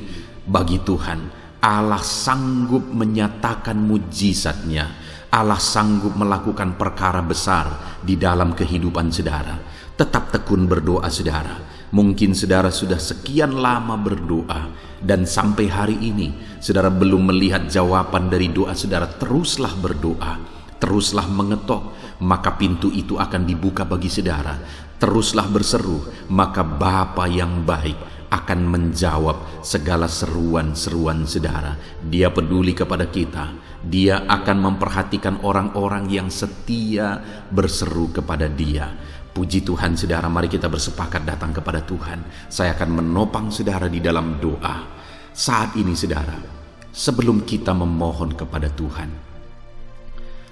bagi Tuhan. Allah sanggup menyatakan mujizatnya. Allah sanggup melakukan perkara besar di dalam kehidupan saudara. Tetap tekun berdoa saudara. Mungkin saudara sudah sekian lama berdoa dan sampai hari ini saudara belum melihat jawaban dari doa saudara. Teruslah berdoa, teruslah mengetok, maka pintu itu akan dibuka bagi saudara. Teruslah berseru, maka Bapa yang baik akan menjawab segala seruan-seruan saudara. Dia peduli kepada kita. Dia akan memperhatikan orang-orang yang setia berseru kepada Dia. Puji Tuhan saudara, mari kita bersepakat datang kepada Tuhan. Saya akan menopang saudara di dalam doa. Saat ini saudara, sebelum kita memohon kepada Tuhan,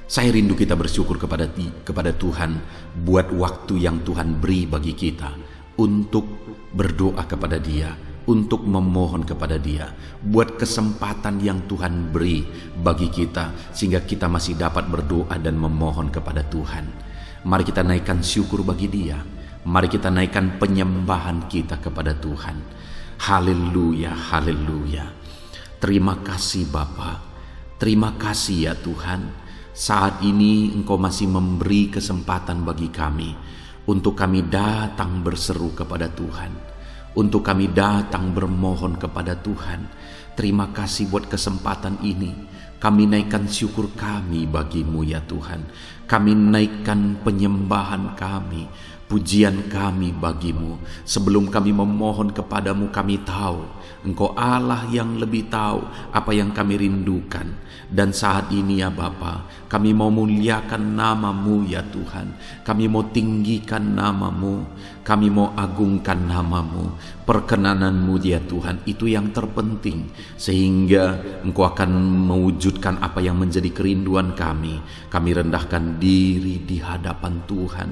saya rindu kita bersyukur kepada Tuhan buat waktu yang Tuhan beri bagi kita untuk berdoa kepada Dia, untuk memohon kepada Dia, buat kesempatan yang Tuhan beri bagi kita sehingga kita masih dapat berdoa dan memohon kepada Tuhan. Mari kita naikkan syukur bagi Dia. Mari kita naikkan penyembahan kita kepada Tuhan. Haleluya, haleluya. Terima kasih Bapa. Terima kasih ya Tuhan. Saat ini Engkau masih memberi kesempatan bagi kami untuk kami datang berseru kepada Tuhan, untuk kami datang bermohon kepada Tuhan. Terima kasih buat kesempatan ini. Kami naikkan syukur kami bagi-Mu ya Tuhan. Kami naikkan penyembahan kami, pujian kami bagi-Mu. Sebelum kami memohon kepadamu, kami tahu Engkau Allah yang lebih tahu apa yang kami rindukan. Dan saat ini ya Bapa, kami mau muliakan nama-Mu ya Tuhan. Kami mau tinggikan nama-Mu, kami mau agungkan nama-Mu. Perkenanan-Mu ya Tuhan, itu yang terpenting, sehingga Engkau akan mewujudkan apa yang menjadi kerinduan kami. Kami rendahkan diri di hadapan Tuhan.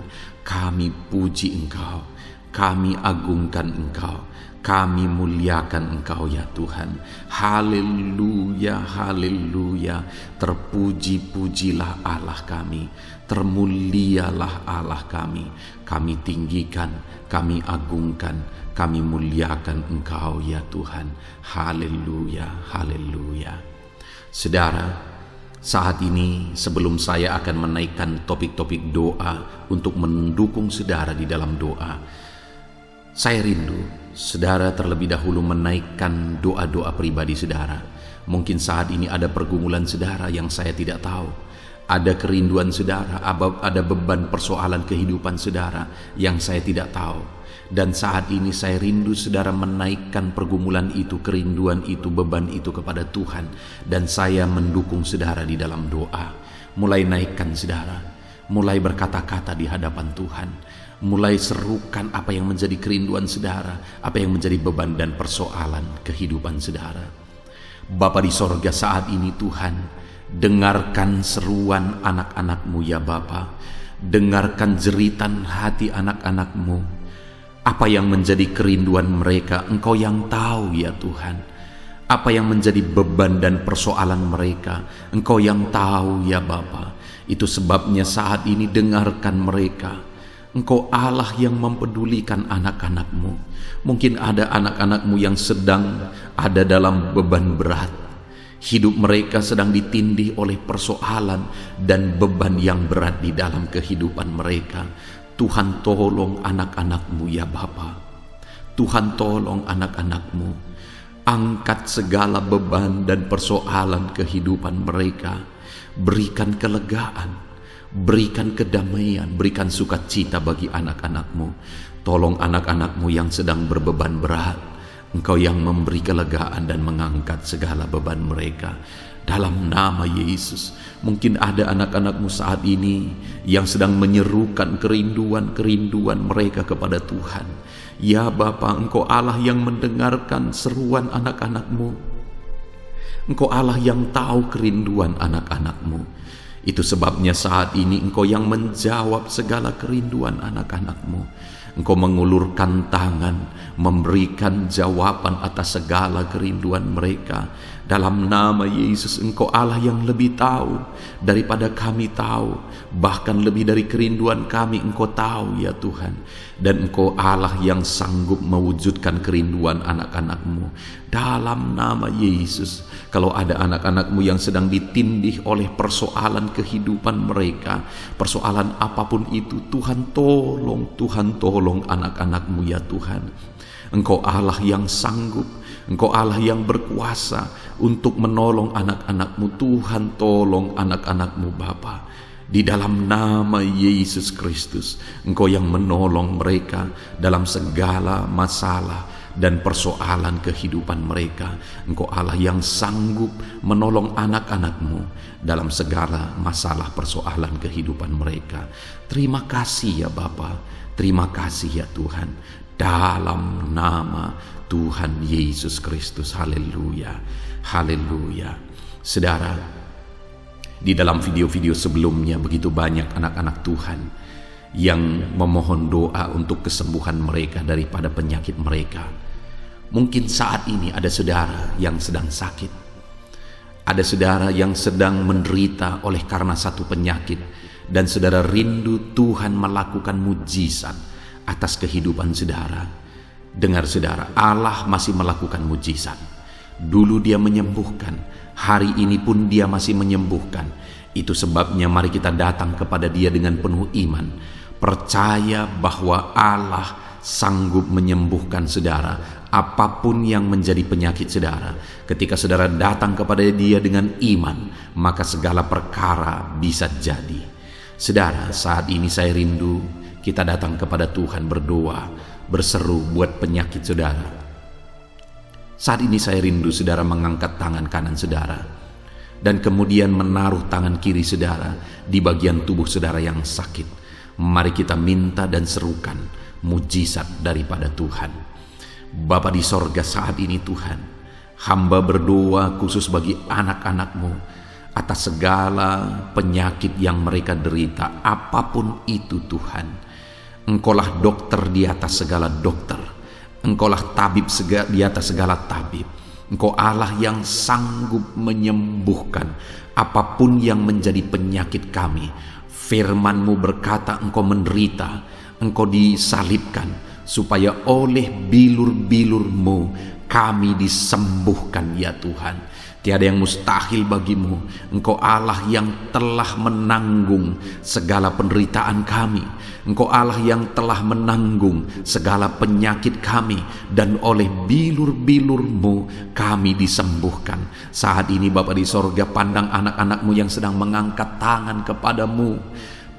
Kami puji Engkau, kami agungkan Engkau, Kami muliakan Engkau ya Tuhan. Haleluya, haleluya. Terpuji-pujilah Allah kami, termulialah Allah kami. Kami tinggikan, kami agungkan, kami muliakan Engkau ya Tuhan. Haleluya, haleluya. Saudara, saat ini sebelum saya akan menaikkan topik-topik doa untuk mendukung saudara di dalam doa, saya rindu saudara terlebih dahulu menaikkan doa-doa pribadi saudara. Mungkin saat ini ada pergumulan saudara yang saya tidak tahu. Ada kerinduan saudara, ada beban persoalan kehidupan saudara yang saya tidak tahu. Dan saat ini saya rindu saudara menaikkan pergumulan itu, kerinduan itu, beban itu kepada Tuhan. Dan saya mendukung saudara di dalam doa. Mulai naikkan saudara, mulai berkata-kata di hadapan Tuhan. Mulai serukan apa yang menjadi kerinduan saudara, apa yang menjadi beban dan persoalan kehidupan saudara. Bapa di sorga, saat ini Tuhan, dengarkan seruan anak-anak-Mu ya Bapa. Dengarkan jeritan hati anak-anak-Mu. Apa yang menjadi kerinduan mereka, Engkau yang tahu ya Tuhan. Apa yang menjadi beban dan persoalan mereka, Engkau yang tahu ya Bapa. Itu sebabnya saat ini dengarkan mereka. Engkau Allah yang mempedulikan anak-anak-Mu. Mungkin ada anak-anak-Mu yang sedang ada dalam beban berat. Hidup mereka sedang ditindih oleh persoalan dan beban yang berat di dalam kehidupan mereka. Tuhan tolong anak-anak-Mu ya Bapa. Tuhan tolong anak-anak-Mu. Angkat segala beban dan persoalan kehidupan mereka. Berikan kelegaan, berikan kedamaian, berikan sukacita bagi anak-anak-Mu. Tolong anak-anak-Mu yang sedang berbeban berat. Engkau yang memberi kelegaan dan mengangkat segala beban mereka. Dalam nama Yesus, mungkin ada anak-anak-Mu saat ini yang sedang menyerukan kerinduan-kerinduan mereka kepada Tuhan. Ya Bapa, Engkau Allah yang mendengarkan seruan anak-anak-Mu. Engkau Allah yang tahu kerinduan anak-anak-Mu. Itu sebabnya saat ini Engkau yang menjawab segala kerinduan anak-anak-Mu. Engkau mengulurkan tangan, memberikan jawaban atas segala kerinduan mereka. Dalam nama Yesus, Engkau Allah yang lebih tahu daripada kami tahu. Bahkan lebih dari kerinduan kami Engkau tahu ya Tuhan. Dan Engkau Allah yang sanggup mewujudkan kerinduan anak-anak-Mu. Dalam nama Yesus, kalau ada anak-anak-Mu yang sedang ditindih oleh persoalan kehidupan mereka, persoalan apapun itu, Tuhan tolong anak-anak-Mu ya Tuhan. Engkau Allah yang sanggup, Engkau Allah yang berkuasa untuk menolong anak-anak-Mu. Tuhan tolong anak-anak-Mu Bapa. Di dalam nama Yesus Kristus, Engkau yang menolong mereka dalam segala masalah dan persoalan kehidupan mereka. Engkau Allah yang sanggup menolong anak-anak-Mu dalam segala masalah persoalan kehidupan mereka. Terima kasih ya Bapa, terima kasih ya Tuhan. Dalam nama Tuhan Yesus Kristus, haleluya, haleluya. Saudara, di dalam video-video sebelumnya begitu banyak anak-anak Tuhan yang memohon doa untuk kesembuhan mereka daripada penyakit mereka. Mungkin saat ini ada saudara yang sedang sakit. Ada saudara yang sedang menderita oleh karena satu penyakit. Dan saudara rindu Tuhan melakukan mujizat atas kehidupan saudara. Dengar saudara, Allah masih melakukan mujizat. Dulu Dia menyembuhkan, hari ini pun Dia masih menyembuhkan. Itu sebabnya mari kita datang kepada Dia dengan penuh iman. Percaya bahwa Allah sanggup menyembuhkan saudara apapun yang menjadi penyakit saudara. Ketika saudara datang kepada Dia dengan iman, maka segala perkara bisa jadi. Saudara, saat ini saya rindu kita datang kepada Tuhan berdoa, berseru buat penyakit saudara. Saat ini saya rindu saudara mengangkat tangan kanan saudara dan kemudian menaruh tangan kiri saudara di bagian tubuh saudara yang sakit. Mari kita minta dan serukan mujizat daripada Tuhan. Bapa di sorga, saat ini Tuhan, hamba berdoa khusus bagi anak-anak-Mu atas segala penyakit yang mereka derita, apapun itu Tuhan. Engkaulah dokter di atas segala dokter. Engkaulah tabib di atas segala tabib. Engkau Allah yang sanggup menyembuhkan apapun yang menjadi penyakit kami. Firman-Mu berkata Engkau menderita, Engkau disalibkan, supaya oleh bilur-bilur-Mu kami disembuhkan ya Tuhan. Tiada yang mustahil bagimu. Engkau Allah yang telah menanggung segala penderitaan kami. Engkau Allah yang telah menanggung segala penyakit kami, dan oleh bilur-bilur-Mu kami disembuhkan. Saat ini Bapa di sorga, pandang anak-anak-Mu yang sedang mengangkat tangan kepadamu.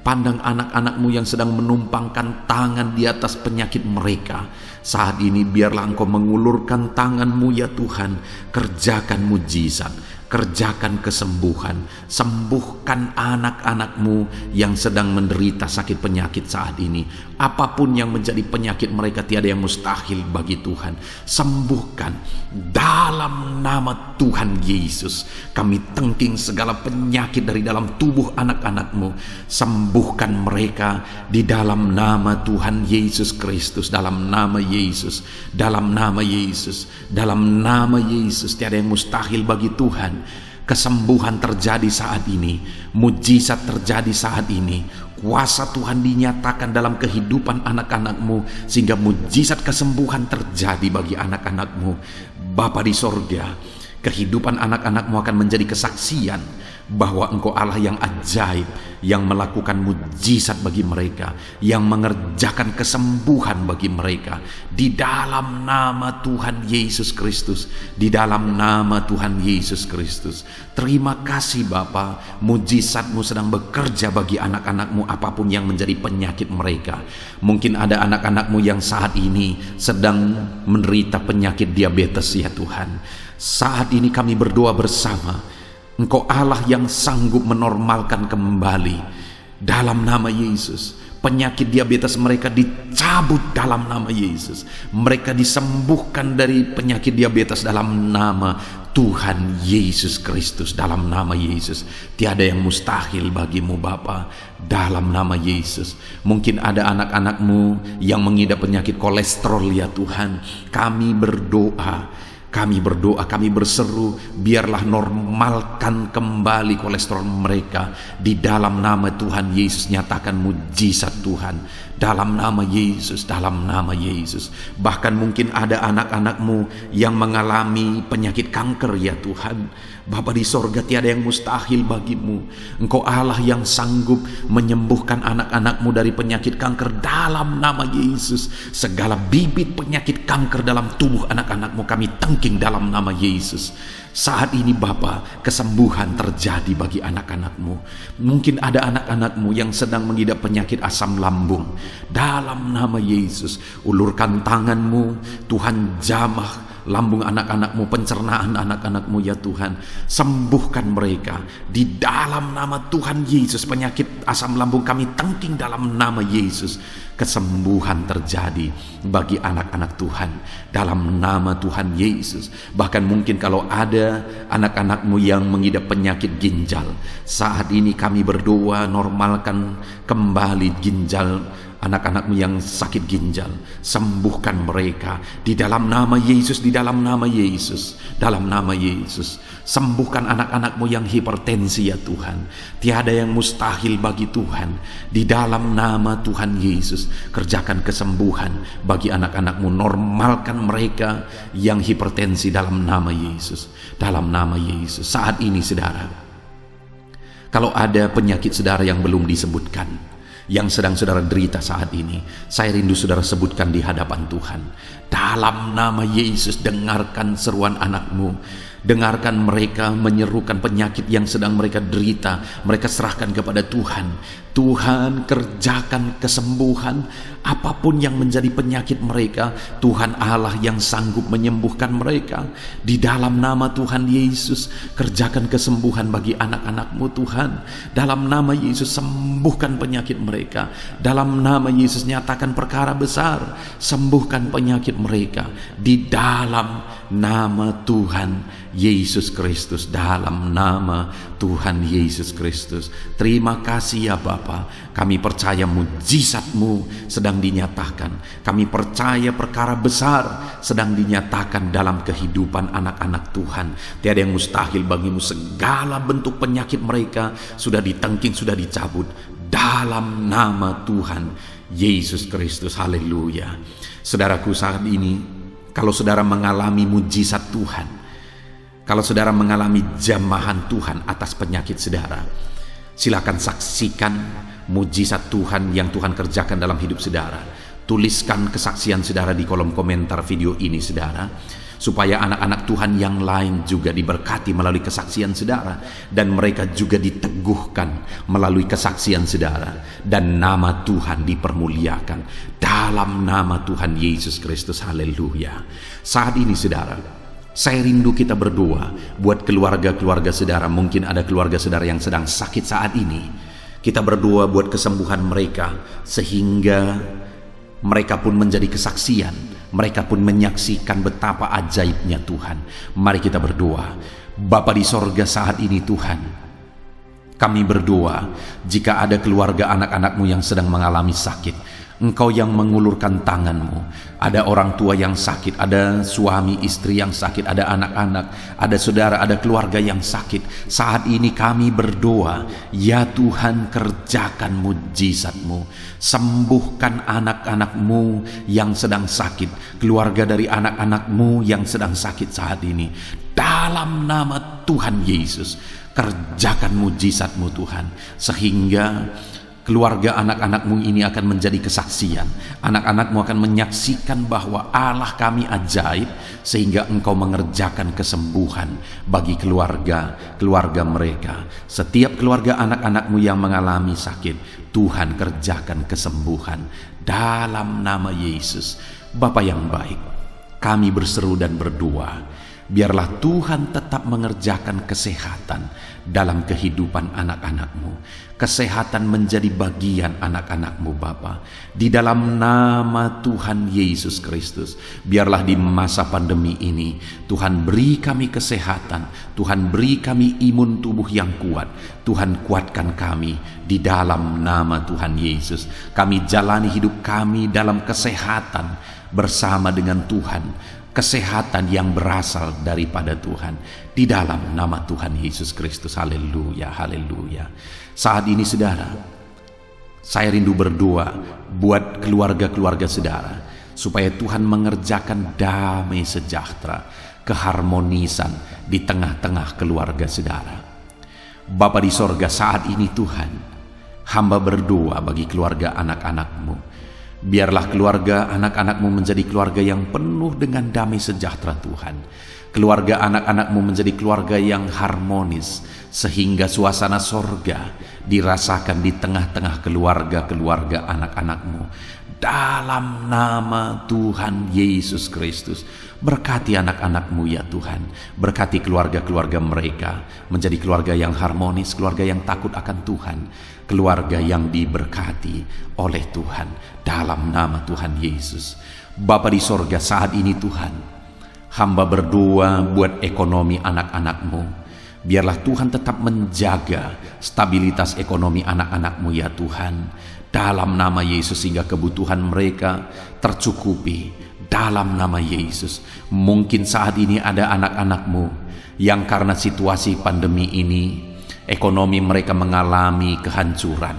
Pandang anak-anak-Mu yang sedang menumpangkan tangan di atas penyakit mereka. Saat ini biarlah Engkau mengulurkan tangan-Mu ya Tuhan. Kerjakan mujizat, kerjakan kesembuhan. Sembuhkan anak-anak-Mu yang sedang menderita sakit penyakit saat ini. Apapun yang menjadi penyakit mereka, tiada yang mustahil bagi Tuhan. Sembuhkan dalam nama Tuhan Yesus. Kami tengking segala penyakit dari dalam tubuh anak-anak-Mu. Sembuhkan mereka di dalam nama Tuhan Yesus Kristus. Dalam nama Yesus, dalam nama Yesus, dalam nama Yesus. Tiada yang mustahil bagi Tuhan. Kesembuhan terjadi saat ini, mujizat terjadi saat ini. Kuasa Tuhan dinyatakan dalam kehidupan anak-anak-Mu, sehingga mujizat kesembuhan terjadi bagi anak-anak-Mu. Bapa di sorga, kehidupan anak-anak-Mu akan menjadi kesaksian bahwa Engkau Allah yang ajaib, yang melakukan mujizat bagi mereka, yang mengerjakan kesembuhan bagi mereka. Di dalam nama Tuhan Yesus Kristus, di dalam nama Tuhan Yesus Kristus. Terima kasih Bapa, mujizat-Mu sedang bekerja bagi anak-anak-Mu apapun yang menjadi penyakit mereka. Mungkin ada anak-anak-Mu yang saat ini sedang menderita penyakit diabetes ya Tuhan. Saat ini kami berdoa bersama, Engkau Allah yang sanggup menormalkan kembali. Dalam nama Yesus, penyakit diabetes mereka dicabut dalam nama Yesus. Mereka disembuhkan dari penyakit diabetes dalam nama Tuhan Yesus Kristus. Dalam nama Yesus, tiada yang mustahil bagimu Bapa. Dalam nama Yesus. Mungkin ada anak-anak-Mu yang mengidap penyakit kolesterol ya Tuhan. Kami berdoa, kami berseru, biarlah normalkan kembali kolesterol mereka. Di dalam nama Tuhan Yesus, nyatakan mujizat Tuhan. Dalam nama Yesus, dalam nama Yesus. Bahkan mungkin ada anak-anak-Mu yang mengalami penyakit kanker ya Tuhan. Bapa di sorga, tiada yang mustahil bagimu. Engkau Allah yang sanggup menyembuhkan anak-anak-Mu dari penyakit kanker. Dalam nama Yesus, segala bibit penyakit kanker dalam tubuh anak-anak-Mu kami tengking dalam nama Yesus. Saat ini Bapa, kesembuhan terjadi bagi anak-anak-Mu. Mungkin ada anak-anak-Mu yang sedang mengidap penyakit asam lambung. Dalam nama Yesus, ulurkan tangan-Mu, Tuhan jamah lambung anak-anak-Mu, pencernaan anak-anak-Mu ya Tuhan. Sembuhkan mereka di dalam nama Tuhan Yesus. Penyakit asam lambung kami tengking dalam nama Yesus. Kesembuhan terjadi bagi anak-anak Tuhan dalam nama Tuhan Yesus. Bahkan mungkin kalau ada anak-anak-Mu yang mengidap penyakit ginjal, saat ini kami berdoa, normalkan kembali ginjal anak-anak-Mu yang sakit ginjal. Sembuhkan mereka di dalam nama Yesus, di dalam nama Yesus, dalam nama Yesus. Sembuhkan anak-anak-Mu yang hipertensi ya Tuhan. Tiada yang mustahil bagi Tuhan. Di dalam nama Tuhan Yesus, kerjakan kesembuhan bagi anak-anak-Mu. Normalkan mereka yang hipertensi dalam nama Yesus, dalam nama Yesus. Saat ini saudara, kalau ada penyakit saudara yang belum disebutkan, yang sedang saudara derita saat ini, saya rindu saudara sebutkan di hadapan Tuhan. Dalam nama Yesus, dengarkan seruan anak-Mu. Dengarkan mereka menyerukan penyakit yang sedang mereka derita. Mereka serahkan kepada Tuhan. Tuhan, kerjakan kesembuhan apapun yang menjadi penyakit mereka. Tuhan Allah yang sanggup menyembuhkan mereka. Di dalam nama Tuhan Yesus, kerjakan kesembuhan bagi anak-anak-Mu Tuhan. Dalam nama Yesus, sembuhkan penyakit mereka. Dalam nama Yesus, nyatakan perkara besar. Sembuhkan penyakit mereka. Di dalam nama Tuhan Yesus Kristus, dalam nama Tuhan Yesus Kristus. Terima kasih ya Bapa, kami percaya mujizat-Mu sedang dinyatakan. Kami percaya perkara besar sedang dinyatakan dalam kehidupan anak-anak Tuhan. Tiada yang mustahil bagimu. Segala bentuk penyakit mereka sudah ditengking, sudah dicabut dalam nama Tuhan Yesus Kristus. Haleluya. Saudaraku, saat ini kalau saudara mengalami mujizat Tuhan, kalau saudara mengalami jamahan Tuhan atas penyakit saudara, silakan saksikan mujizat Tuhan yang Tuhan kerjakan dalam hidup saudara. Tuliskan kesaksian saudara di kolom komentar video ini saudara, supaya anak-anak Tuhan yang lain juga diberkati melalui kesaksian saudara, dan mereka juga diteguhkan melalui kesaksian saudara, dan nama Tuhan dipermuliakan dalam nama Tuhan Yesus Kristus. Haleluya. Saat ini saudara, saya rindu kita berdoa buat keluarga-keluarga saudara. Mungkin ada keluarga saudara yang sedang sakit saat ini. Kita berdoa buat kesembuhan mereka, sehingga mereka pun menjadi kesaksian, mereka pun menyaksikan betapa ajaibnya Tuhan. Mari kita berdoa. Bapa di sorga, saat ini Tuhan, kami berdoa jika ada keluarga anak-anak-Mu yang sedang mengalami sakit, Engkau yang mengulurkan tangan-Mu. Ada orang tua yang sakit, ada suami istri yang sakit, ada anak-anak, ada saudara, ada keluarga yang sakit. Saat ini kami berdoa, ya Tuhan, kerjakan mujizat-Mu. Sembuhkan anak-anak-Mu yang sedang sakit, keluarga dari anak-anak-Mu yang sedang sakit saat ini. Dalam nama Tuhan Yesus, kerjakan mujizat-Mu Tuhan, sehingga keluarga anak-anak-Mu ini akan menjadi kesaksian. Anak-anak-Mu akan menyaksikan bahwa Allah kami ajaib, sehingga Engkau mengerjakan kesembuhan bagi keluarga mereka. Setiap keluarga anak-anak-Mu yang mengalami sakit, Tuhan kerjakan kesembuhan dalam nama Yesus. Bapa yang baik, kami berseru dan berdoa, biarlah Tuhan tetap mengerjakan kesehatan dalam kehidupan anak-anak-Mu. Kesehatan menjadi bagian anak-anak-Mu Bapa. Di dalam nama Tuhan Yesus Kristus, biarlah di masa pandemi ini Tuhan beri kami kesehatan, Tuhan beri kami imun tubuh yang kuat. Tuhan kuatkan kami di dalam nama Tuhan Yesus. Kami jalani hidup kami dalam kesehatan bersama dengan Tuhan, kesehatan yang berasal daripada Tuhan, di dalam nama Tuhan Yesus Kristus. Haleluya, haleluya. Saat ini saudara, saya rindu berdoa buat keluarga-keluarga saudara, supaya Tuhan mengerjakan damai sejahtera, keharmonisan di tengah-tengah keluarga saudara. Bapa di sorga, saat ini Tuhan, hamba berdoa bagi keluarga anak-anak-Mu. Biarlah keluarga anak-anak-Mu menjadi keluarga yang penuh dengan damai sejahtera Tuhan. Keluarga anak-anak-Mu menjadi keluarga yang harmonis, sehingga suasana sorga dirasakan di tengah-tengah keluarga-keluarga anak-anak-Mu. Dalam nama Tuhan Yesus Kristus, berkati anak-anak-Mu ya Tuhan. Berkati keluarga-keluarga mereka menjadi keluarga yang harmonis, keluarga yang takut akan Tuhan, keluarga yang diberkati oleh Tuhan, dalam nama Tuhan Yesus. Bapa di sorga, saat ini Tuhan, hamba berdoa buat ekonomi anak-anak-Mu. Biarlah Tuhan tetap menjaga stabilitas ekonomi anak-anak-Mu ya Tuhan, dalam nama Yesus, sehingga kebutuhan mereka tercukupi dalam nama Yesus. Mungkin saat ini ada anak-anak-Mu yang karena situasi pandemi ini ekonomi mereka mengalami kehancuran.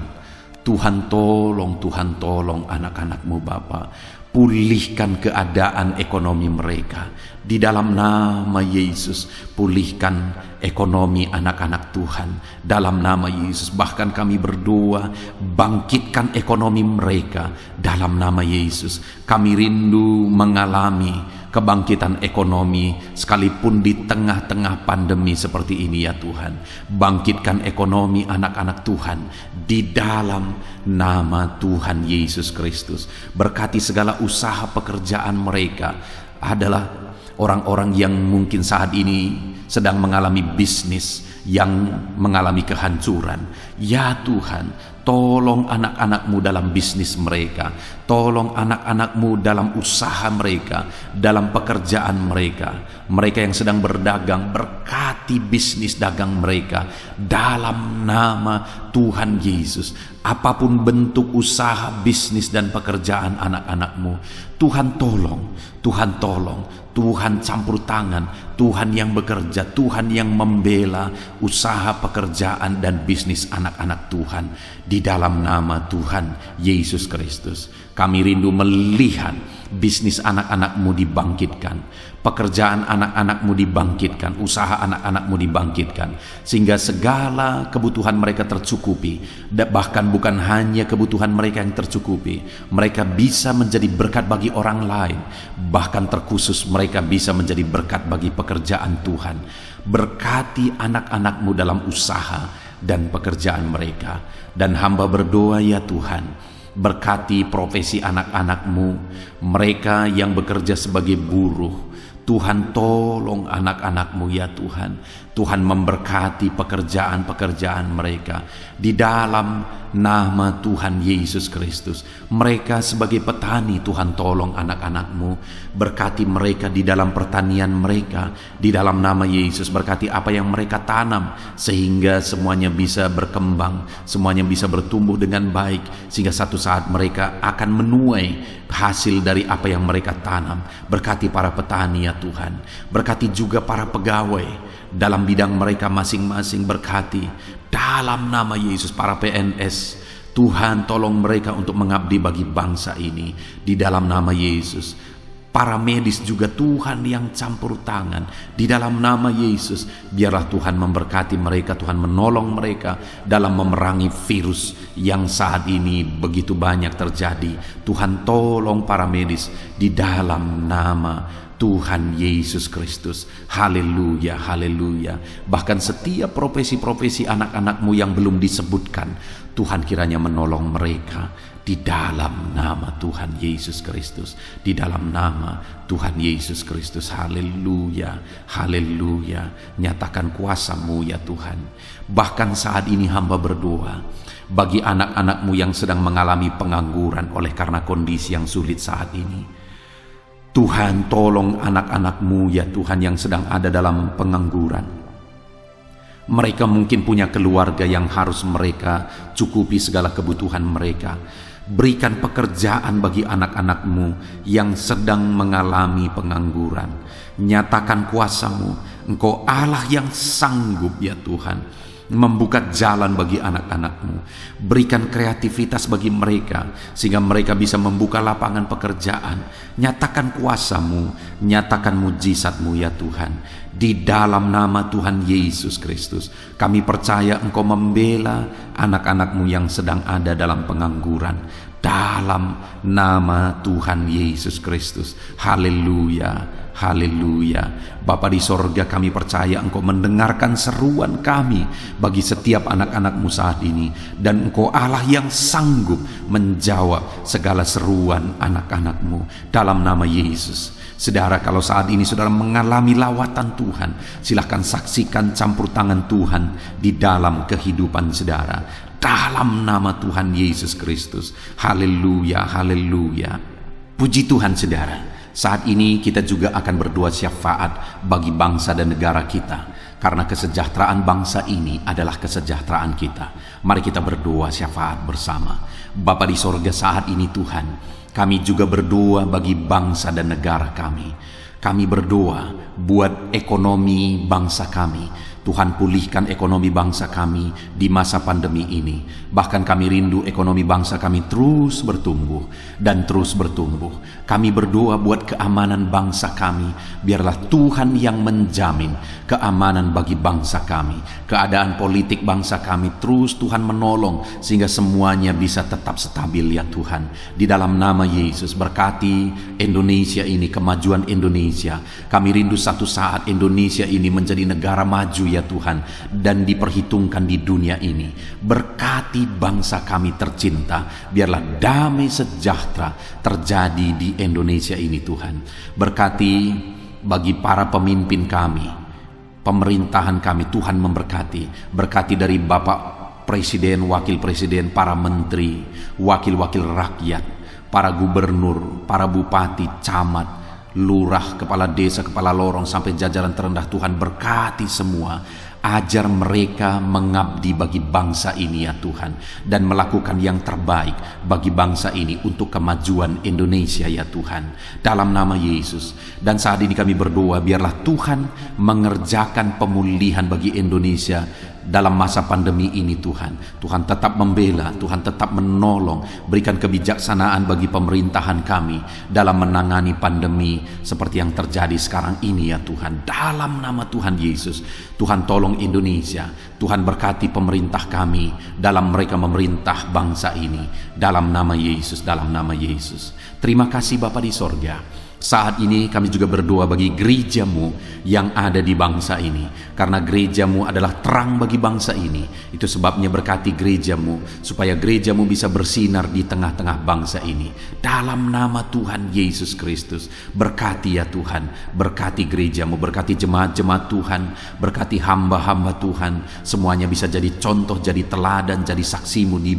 Tuhan tolong anak-anak-Mu Bapa. Pulihkan keadaan ekonomi mereka di dalam nama Yesus. Pulihkan ekonomi anak-anak Tuhan dalam nama Yesus. Bahkan kami berdoa, bangkitkan ekonomi mereka dalam nama Yesus. Kami rindu mengalami kebangkitan ekonomi sekalipun di tengah-tengah pandemi seperti ini ya Tuhan. Bangkitkan ekonomi anak-anak Tuhan di dalam nama Tuhan Yesus Kristus. Berkati segala usaha pekerjaan mereka. Adalah orang-orang yang mungkin saat ini sedang mengalami bisnis yang mengalami kehancuran. Ya Tuhan, Tolong anak-anak-Mu dalam bisnis mereka, tolong anak-anak-Mu dalam usaha mereka, dalam pekerjaan mereka. Mereka yang sedang berdagang, berkati bisnis dagang mereka dalam nama Tuhan Yesus. Apapun bentuk usaha, bisnis dan pekerjaan anak-anak-Mu, Tuhan tolong, Tuhan tolong, Tuhan campur tangan, Tuhan yang bekerja, Tuhan yang membela usaha, pekerjaan dan bisnis anak-anak Tuhan di dalam nama Tuhan Yesus Kristus. Kami rindu melihat bisnis anak-anak-Mu dibangkitkan, pekerjaan anak-anak-Mu dibangkitkan, usaha anak-anak-Mu dibangkitkan, sehingga segala kebutuhan mereka tercukupi. Bahkan bukan hanya kebutuhan mereka yang tercukupi, mereka bisa menjadi berkat bagi orang lain. Bahkan terkhusus mereka bisa menjadi berkat bagi pekerjaan Tuhan. Berkati anak-anak-Mu dalam usaha dan pekerjaan mereka. Dan hamba berdoa, ya Tuhan, berkati profesi anak-anak-Mu, mereka yang bekerja sebagai buruh. Tuhan tolong anak-anak-Mu, ya Tuhan. Tuhan memberkati pekerjaan-pekerjaan mereka di dalam nama Tuhan Yesus Kristus. Mereka sebagai petani, Tuhan tolong anak-anak-Mu, berkati mereka di dalam pertanian mereka di dalam nama Yesus. Berkati apa yang mereka tanam sehingga semuanya bisa berkembang, semuanya bisa bertumbuh dengan baik, sehingga satu saat mereka akan menuai hasil dari apa yang mereka tanam. Berkati para petani, ya Tuhan. Berkati juga para pegawai dalam bidang mereka masing-masing. Berkati dalam nama Yesus para PNS. Tuhan tolong mereka untuk mengabdi bagi bangsa ini di dalam nama Yesus. Para medis juga Tuhan yang campur tangan di dalam nama Yesus. Biarlah Tuhan memberkati mereka, Tuhan menolong mereka dalam memerangi virus yang saat ini begitu banyak terjadi. Tuhan tolong para medis di dalam nama Tuhan Yesus Kristus. Haleluya, haleluya. Bahkan setiap profesi-profesi anak-anak-Mu yang belum disebutkan, Tuhan kiranya menolong mereka di dalam nama Tuhan Yesus Kristus. Di dalam nama Tuhan Yesus Kristus. Haleluya, haleluya. Nyatakan kuasa-Mu, ya Tuhan. Bahkan saat ini hamba berdoa bagi anak-anak-Mu yang sedang mengalami pengangguran oleh karena kondisi yang sulit saat ini. Tuhan tolong anak-anak-Mu, ya Tuhan, yang sedang ada dalam pengangguran. Mereka mungkin punya keluarga yang harus mereka cukupi segala kebutuhan mereka. Berikan pekerjaan bagi anak-anak-Mu yang sedang mengalami pengangguran. Nyatakan kuasa-Mu. Engkau Allah yang sanggup, ya Tuhan, membuka jalan bagi anak-anak-Mu. Berikan kreativitas bagi mereka sehingga mereka bisa membuka lapangan pekerjaan. Nyatakan kuasa-Mu, nyatakan mujizat-Mu, ya Tuhan. Di dalam nama Tuhan Yesus Kristus, kami percaya Engkau membela anak-anak-Mu yang sedang ada dalam pengangguran. Dalam nama Tuhan Yesus Kristus. Haleluya, haleluya. Bapa di sorga, kami percaya Engkau mendengarkan seruan kami bagi setiap anak-anak-Mu saat ini. Dan Engkau Allah yang sanggup menjawab segala seruan anak-anak-Mu dalam nama Yesus. Saudara, kalau saat ini saudara mengalami lawatan Tuhan, silahkan saksikan campur tangan Tuhan di dalam kehidupan saudara. Dalam nama Tuhan Yesus Kristus. Haleluya, haleluya. Puji Tuhan saudara. Saat ini kita juga akan berdoa syafaat bagi bangsa dan negara kita. Karena kesejahteraan bangsa ini adalah kesejahteraan kita. Mari kita berdoa syafaat bersama. Bapa di sorga, saat ini Tuhan, kami juga berdoa bagi bangsa dan negara kami. Kami berdoa buat ekonomi bangsa kami. Tuhan, pulihkan ekonomi bangsa kami di masa pandemi ini. Bahkan kami rindu ekonomi bangsa kami terus bertumbuh dan terus bertumbuh. Kami berdoa buat keamanan bangsa kami. Biarlah Tuhan yang menjamin keamanan bagi bangsa kami. Keadaan politik bangsa kami terus Tuhan menolong sehingga semuanya bisa tetap stabil, ya Tuhan. Di dalam nama Yesus, berkati Indonesia ini, kemajuan Indonesia. Kami rindu satu saat Indonesia ini menjadi negara maju, ya Tuhan, dan diperhitungkan di dunia ini. Berkati bangsa kami tercinta, biarlah damai sejahtera terjadi di Indonesia ini, Tuhan. Berkati bagi para pemimpin kami, pemerintahan kami, Tuhan memberkati. Berkati dari Bapak presiden, wakil presiden, para menteri, wakil-wakil rakyat, para gubernur, para bupati, camat, lurah, kepala desa, kepala lorong, sampai jajaran terendah. Tuhan berkati semua. Ajar mereka mengabdi bagi bangsa ini ya Tuhan, dan melakukan yang terbaik bagi bangsa ini untuk kemajuan Indonesia ya Tuhan, dalam nama Yesus. Dan saat ini kami berdoa, biarlah Tuhan mengerjakan pemulihan bagi Indonesia dalam masa pandemi ini Tuhan. Tuhan tetap membela, Tuhan tetap menolong, berikan kebijaksanaan bagi pemerintahan kami dalam menangani pandemi seperti yang terjadi sekarang ini ya Tuhan, dalam nama Tuhan Yesus. Tuhan tolong Indonesia, Tuhan berkati pemerintah kami dalam mereka memerintah bangsa ini, dalam nama Yesus, dalam nama Yesus. Terima kasih Bapa di sorga. Saat ini kami juga berdoa bagi gerejamu yang ada di bangsa ini, karena gerejamu adalah terang bagi bangsa ini. Itu sebabnya berkati gerejamu, supaya gerejamu bisa bersinar di tengah-tengah bangsa ini. Dalam nama Tuhan Yesus Kristus, berkati ya Tuhan, berkati gerejamu, berkati jemaat-jemaat Tuhan, berkati hamba-hamba Tuhan, semuanya bisa jadi contoh, jadi teladan, jadi saksimu di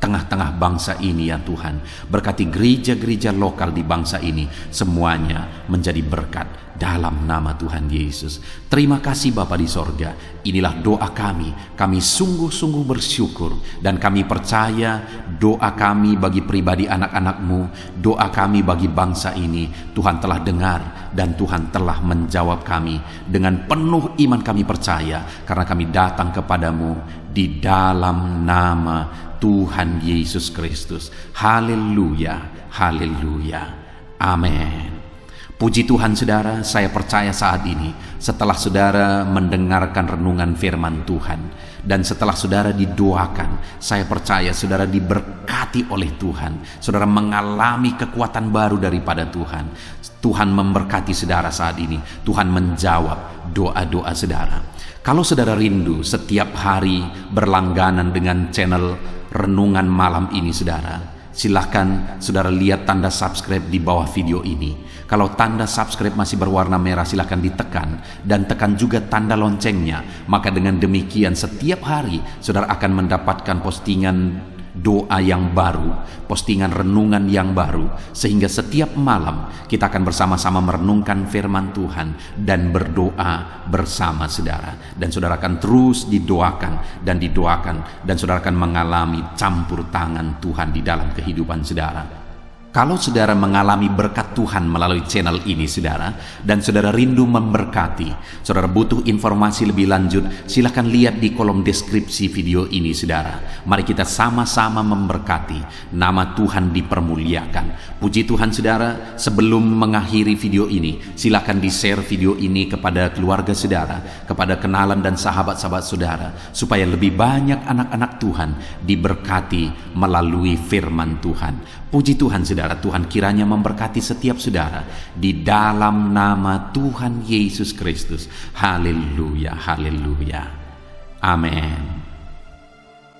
tengah-tengah bangsa ini ya Tuhan. Berkati gereja-gereja lokal di bangsa ini, semuanya menjadi berkat dalam nama Tuhan Yesus. Terima kasih Bapa di sorga. Inilah doa kami. Kami sungguh-sungguh bersyukur, dan kami percaya doa kami bagi pribadi anak-anak-Mu, doa kami bagi bangsa ini, Tuhan telah dengar dan Tuhan telah menjawab kami. Dengan penuh iman kami percaya, karena kami datang kepadamu di dalam nama Tuhan Yesus Kristus. Haleluya, haleluya, amin. Puji Tuhan saudara, saya percaya saat ini setelah saudara mendengarkan renungan firman Tuhan, dan setelah saudara didoakan, saya percaya saudara diberkati oleh Tuhan. Saudara mengalami kekuatan baru daripada Tuhan. Tuhan memberkati saudara saat ini. Tuhan menjawab doa-doa saudara. Kalau saudara rindu setiap hari berlangganan dengan channel renungan malam ini saudara, silahkan saudara lihat tanda subscribe di bawah video ini. Kalau tanda subscribe masih berwarna merah, silahkan ditekan, dan tekan juga tanda loncengnya. Maka dengan demikian setiap hari saudara akan mendapatkan postingan doa yang baru, postingan renungan yang baru, sehingga setiap malam kita akan bersama-sama merenungkan firman Tuhan dan berdoa bersama saudara. Dan saudara akan terus didoakan dan didoakan, dan saudara akan mengalami campur tangan Tuhan di dalam kehidupan saudara. Kalau saudara mengalami berkat Tuhan melalui channel ini saudara, dan saudara rindu memberkati, saudara butuh informasi lebih lanjut, silahkan lihat di kolom deskripsi video ini saudara. Mari kita sama-sama memberkati, nama Tuhan dipermuliakan. Puji Tuhan saudara, sebelum mengakhiri video ini, silahkan di-share video ini kepada keluarga saudara, kepada kenalan dan sahabat-sahabat saudara, supaya lebih banyak anak-anak Tuhan diberkati melalui firman Tuhan. Puji Tuhan saudara, Tuhan kiranya memberkati setiap saudara di dalam nama Tuhan Yesus Kristus. Haleluya, haleluya, amin.